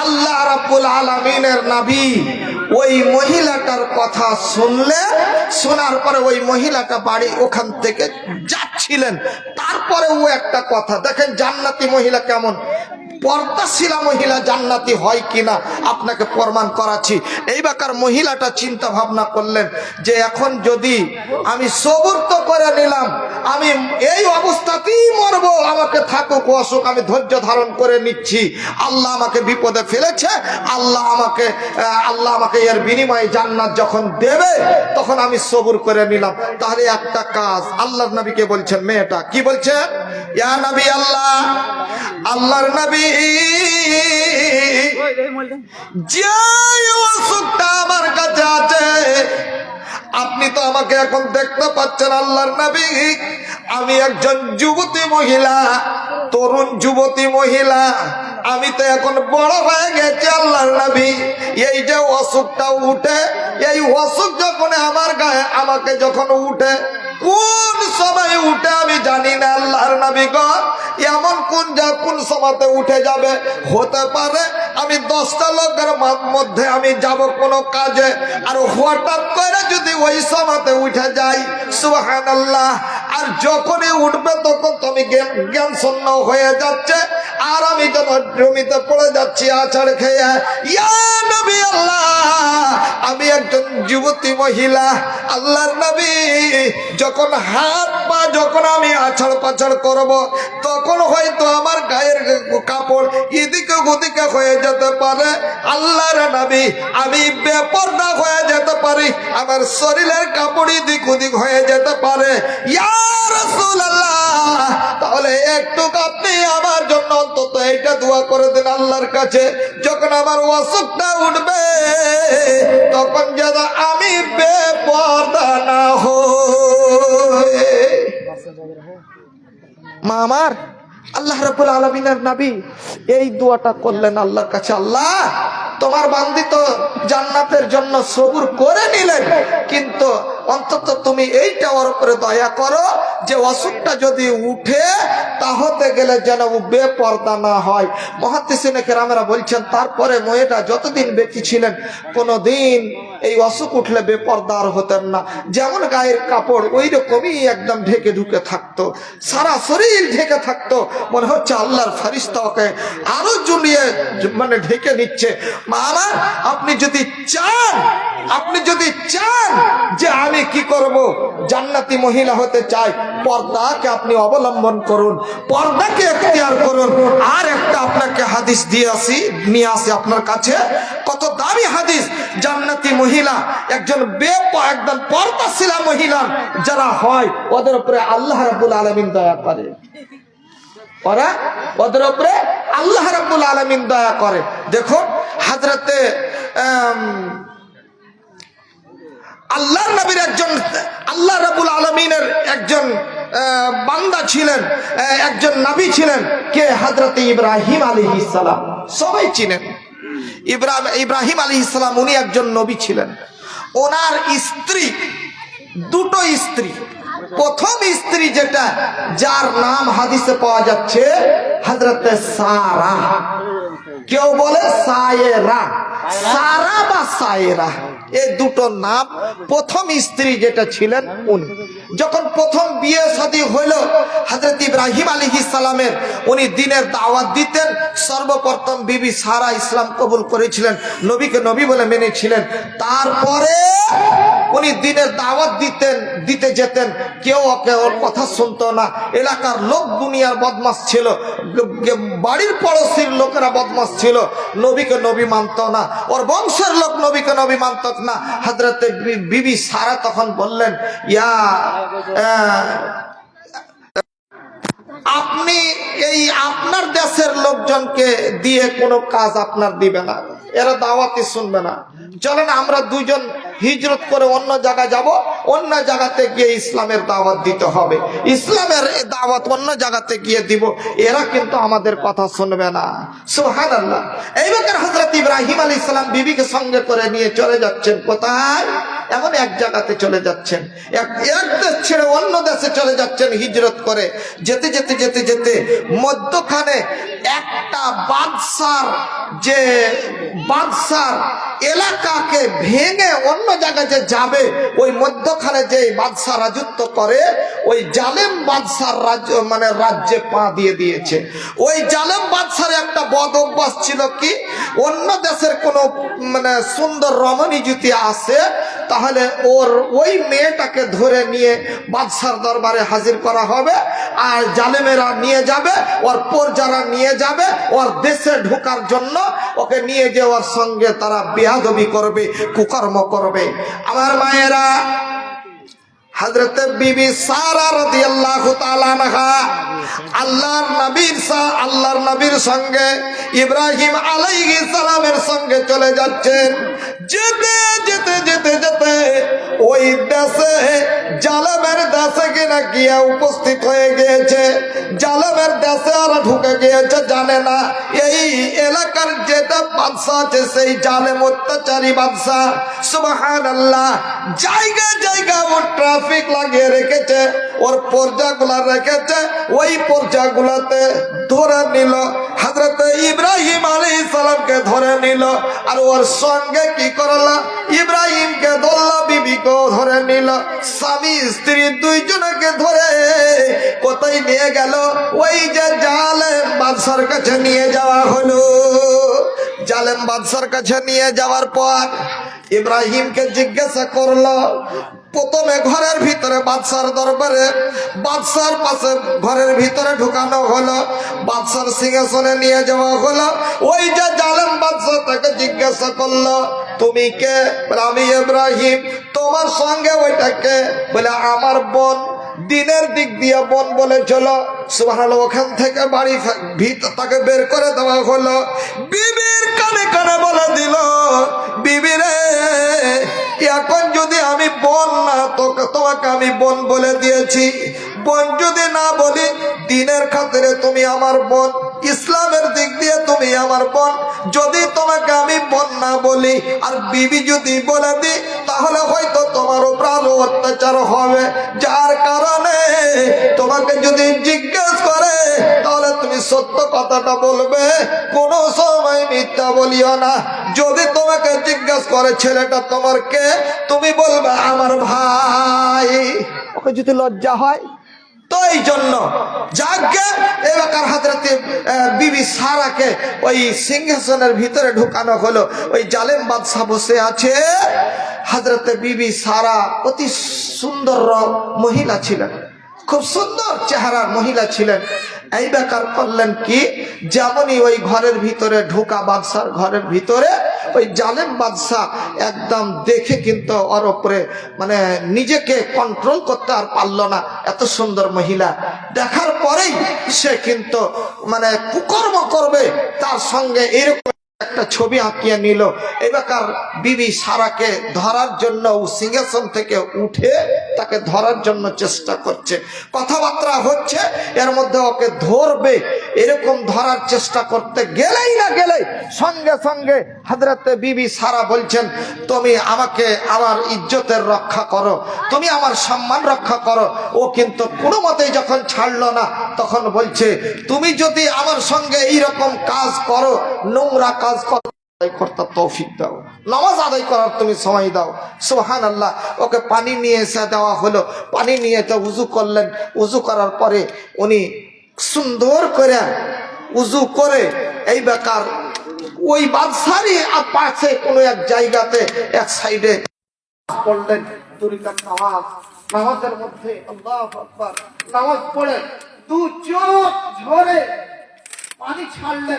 D: আল্লাহ রাব্বুল আলামিনের নবী ওই মহিলাটার কথা শুনলেন। শোনার পরে ওই মহিলাটা বাড়ি ওখান থেকে যাচ্ছিলেন, তারপরে ও একটা কথা দেখেন, জান্নাতি মহিলা কেমন, পর্দাশীলা মহিলা জান্নাতি হয় কিনা আপনাকে প্রমাণ করাচ্ছি। এই বেকার মহিলাটা চিন্তা ভাবনা করলেন যে এখন যদি আমি সবর তো করে নিলাম, আমি এই অবস্থাতেই মরবো, আমাকে থাকুক অসুখ, আমি ধৈর্য ধারণ করে নিচ্ছি। আল্লাহ আমাকে বিপদে ফেলেছে, আল্লাহ আমাকে এর বিনিময়ে জান্নাত যখন দেবে তখন আমি সবর করে নিলাম। তাহলে একটা কাজ আল্লাহর নবীকে বলছেন, মেয়েটা কি বলছেন, ইয়া নবী আল্লাহ, আল্লাহর নবী, যে অসুখটা আমার কাছে আছে, আপনি তো আমাকে এখন দেখতে পাচ্ছেন আল্লাহর নবী, আমি একজন যুবতী মহিলা, তরুণ যুবতী মহিলা, আমি তো এখন বড় হয়ে গেছি আল্লাহর নবী। এই যে অসুখটা উঠে, এই অসুখ যখন আমার গায়ে আমাকে যখন উঠে, কোন সময় উঠে আমি জানি না আল্লাহর নবী গো, এমন কোন সময়তে উঠে যাবে। হতে পারে আমি 10টা লোকের মধ্যে আমি যাব কোনো কাজে, আর হঠাৎ করে যদি ওই সময়তে উঠে যাই, সুবহানাল্লাহ, আর যখনই উঠবে তখন তুমি জ্ঞান শূন্য হয়ে যাচ্ছে, আর আমি যখন জমিতে পড়ে যাচ্ছি আছাড় খেয়ে। ইয়া নবী আল্লাহ, আমি একজন যুবতী মহিলা, আল্লাহর নবী, যখন হাত পা যখন আমি আছাড় পাছাড় করব, তখন হয়তো আমার গায়ের কাপড় এদিকে ওদিকে হয়ে যেতে পারে। আল্লাহর নবী, আমি বেপরদা হয়ে যেতে পারি, আমার শরীরের কাপড় এদিক ওদিক হয়ে যেতে পারে। ইয়া রাসূলুল্লাহ, তাহলে একটু আপনি আমার জন্য অন্তত এইটা দোয়া করে দেন আল্লাহর কাছে, যখন আমার অসুখটা উঠবে তখন যেন আমি বেপরদা না হই। মা আমার, আল্লাহ রাব্বুল আলামিনের নবী এই দোয়াটা করলেন আল্লাহর কাছে, আল্লাহ তোমার বান্দি তো জান্নাতের জন্য সবুর করে নিলেন, কিন্তু অন্তত তুমি এইটা ওর উপরে দয়া করো যে অসুখটা যদি উঠে তা হতে গেলে যেন বেপরদা না হয়। মুহাদ্দিসিনে কেরামেরা বলছেন, তারপরে মেয়েটা যতদিন বেঁচে ছিলেন কোনোদিন এই অসুখ উঠলে বেপরদার হতেন না। যেমন গায়ের কাপড় ওই রকমই একদম ঢেকে ঢুকে থাকতো, সারা শরীর ঢেকে থাকতো, মনে হচ্ছে আল্লাহর ফেরেশতা ওকে আরো ঝুলিয়ে মানে ঢেকে নিচ্ছে। মা আমার, আপনি যদি চান যে আমি কি করব, জান্নাতি মহিলা হতে চাই, পর্দাকে আপনি অবলম্বন করুন, পর্দাকে এখতিয়ার করুন। আর একটা আপনাকে হাদিস নিয়ে আসি আপনার কাছে, কত দামি হাদিস। জান্নাতি মহিলা একজন একদম পর্দাশীলা মহিলা যারা হয়, ওদের উপরে আল্লাহ রাব্বুল আলামিন দয়া করে, ওদের উপরে আল্লাহ রাব্বুল আলামিন দয়া করে। দেখো হযরতে আল্লাহর নবীর একজন, আল্লাহ রাব্বুল আলামিনের একজন বান্দা ছিলেন, একজন নবী ছিলেন, কে হযরতে ইব্রাহিম আলাইহিস সালাম, সবাই চিনেন। ইব্রাহিম আলাইহিস সালাম উনি একজন নবী ছিলেন। ওনার স্ত্রী, দুটো স্ত্রী, প্রথম স্ত্রী যেটা, যার নাম হাদিসে পাওয়া যাচ্ছে হযরতে সারা, কেউ বলে সায়েরা, সারা বা সায়েরা, এই দুটো নাম। প্রথম স্ত্রী যেটা ছিলেন উনি, যখন প্রথম বিয়ে শাদী হইল, হযরত ইব্রাহিম আলাইহিস সালামের উনি দ্বীনের দাওয়াত দিতেন। সর্বপ্রথম বিবি সারা ইসলাম কবুল করেছিলেন, নবীকে নবী বলে মেনেছিলেন। তারপরে উনি দ্বীনের দাওয়াত দিতে যেতেন, কেউ ওকে ওর কথা শুনতো না। এলাকার লোক দুনিয়ার বদমাশ ছিল, বাড়ির পড়োশির লোকেরা বদমাশ ছিল, নবীকে নবী মানত না, ওর বংশের লোক নবীকে নবী মানত না। হযরত বিবি সারা তখন বললেন, আপনি এই আপনার দেশের লোকজনকে দিয়ে কোনো কাজ আপনার দিবে না, এরা দাওয়াতই শুনবে না। চলেন আমরা দুজন হিজরত করে অন্য জায়গায় যাব, অন্য জায়গাতে গিয়ে ইসলামের দাওয়াত দিতে হবে, ইসলামের দাওয়াত অন্য জায়গাতে গিয়ে দিব, এরা কিন্তু আমাদের কথা শুনবে না। সুবহানাল্লাহ। এইবার হযরত ইব্রাহিম আলাইহিস সালাম বিবিকে সঙ্গে করে নিয়ে চলে যাচ্ছেন কোথায়? এমন এক জায়গাতে চলে যাচ্ছেন, এক দেশ ছেড়ে অন্য দেশে চলে যাচ্ছেন হিজরত করে। যেতে যেতে যেতে যেতে মধ্যখানে একটা বাদশার এলাকাকে ভেঙে অন্য জায়গায় যে যাবে, ওই মধ্যখানে যে বাদশা রাজত্ব করে, ওই জালেম বাদশার রাজ্যে পা দিয়ে দিয়েছে। ওই জালেম বাদশার একটা বদ অভ্যাস ছিল কি, অন্য দেশের কোনো সুন্দর রমণী যদি আসে, তাহলে ওই মেয়েটাকে ধরে নিয়ে বাদশার দরবারে হাজির করা হবে, আর জালেমেরা নিয়ে যাবে, ওর প্রজারা নিয়ে যাবে, ওর দেশে ঢোকার জন্য ওকে নিয়ে যে ওর সঙ্গে তারা বেয়াদবি করবে, কুকর্ম করবে। আমার মায়েরা, হযরত বিবি সারা রাদিয়াল্লাহু তাআলা আনহা আল্লাহর নবীর সঙ্গে ইব্রাহিম আলাইহিস সালামের সঙ্গে চলে যাচ্ছেন। যেতে যেতে যেতে যেতে ওই দেশে জালেমের দেশে কিনা গিয়ে উপস্থিত হয়ে গিয়েছে। জালেমের দেশে আর ঢুকে গিয়েছে, জানে না এই এলাকার যেটা বাদশা আছে সেই জালেম অত্যাচারী বাদশা। সুবহানাল্লাহ। জায়গা জায়গা ও ট্রাফিক লাগিয়ে রেখেছে, ওর পর্যাগুলা রেখেছে, ওই পর্যাগুলাতে ধরে নিল হযরত ইব্রাহিম আলাইহিস সালামকে ধরে নিল, আর ওর সঙ্গে কি করলো, ইব্রাহিমকে ধরল, বিবিকেও ধরে নিল, স্বামী স্ত্রী দুইজনকে ধরে কোথায় নিয়ে গেল, ওই যে জালেম বাদশার কাছে নিয়ে যাওয়া হলো। জালেম বাদশার কাছে নিয়ে যাওয়ার পর ইব্রাহিমকে জিজ্ঞাসা করলো, প্রথমে ঘরের ভিতরে বাদশার দরবারে বাদশার পাশে ঘরের ভিতরে ঢুকানো হলো, বাদশার সিংহাসনে নিয়ে যাওয়া হলো। ওই যে জালেম বাদশা তাকে জিজ্ঞাসা করলো, তুমি কে? আমি ইব্রাহিম। তোমার সঙ্গে ওইটাকে? বলে আমার বোন। দিনের দিক দিয়ে বোন বলেছিল। সুবহানাল্লাহ। ওখান থেকে বাড়ি ভিতর তাকে বের করে দেওয়া হলো। বিবির কানে কানে বলে দিল, বিবি রে, এখন যদি আমি বোন না, তোমাকে আমি বোন বলে দিয়েছি, বোন যদি না বলি, দিনের খাতিরে তুমি আমার বোন, ইসলামের দিক দিয়ে তুমি আমার বোন। যদি তোমাকে আমি বোন না বলি আর বিবি যদি বলে দিই, তাহলে হয়তো তোমার উপর আরো অত্যাচার হবে। যার কারণে তোমাকে যদি জিজ্ঞেস করে, তাহলে তুমি সত্য কথাটা বলবে, কোনো সময় মিথ্যা বলিও না। যদি তোমাকে জিজ্ঞেস করে ছেলেটা তোমার কে, তুমি বলবে আমার ভাই। ওকে যদি লজ্জা হয় তো এই জন্য যাকে এলাকার হযরতে বিবি সারাকে ওই সিংহাসনের ভিতরে ঢুকানো হলো। ওই জালেম বাদশা বসে আছে। হযরতে বিবি সারা অতি সুন্দর মহিলা ছিলেন, খুব সুন্দর চেহারার মহিলা ছিলেন। এই বেকার করলেন কি, যেমনই ওই ঘরের ভিতরে ঢোকা, বাদশার ঘরের ভিতরে ওই জালেম বাদশা একদম দেখে কিন্তু ওর উপরে নিজেকে কন্ট্রোল করতে আর পারল না। এত সুন্দর মহিলা দেখার পরেই সে কিন্তু কুকর্ম করবে, তার সঙ্গে এরকম একটা ছবি আঁকিয়ে নিল। এবার বিবি সারাকে ধরার জন্য সিংহাসন থেকে উঠে তাকে ধরার জন্য চেষ্টা করছে, কথাবার্তা হচ্ছে, এর মধ্যে ওকে ধরবে। এরকম ধরার চেষ্টা করতে গেলেই সঙ্গে সঙ্গে হযরতে বিবি সারা বলছেন, তুমি আমাকে আমার ইজ্জতের রক্ষা করো, তুমি আমার সম্মান রক্ষা করো। ও কিন্তু কোনো মতেই যখন ছাড়লো না, তখন বলছে, তুমি যদি আমার সঙ্গে এইরকম কাজ করো, নোংরা কাজ করো,
C: আদায় করার তৌফিক দাও, নামাজ আদায় করার তুমি সময় দাও। সুবহানাল্লাহ। ওকে পানি নিয়ে এসে দেওয়া হলো, পানি নিয়ে তো উজু করলেন। উজু করার পরে উনি সুন্দর করে উজু করে এই বেকার ওই বাদশারই পাশে কোনো এক জায়গাতে এক সাইডে পড়লেন 2 রাকাত নামাজ। নামাজের মধ্যে আল্লাহু আকবার নামাজ পড়ে 2 চোখ ঝরে পানি ছাড়লেন।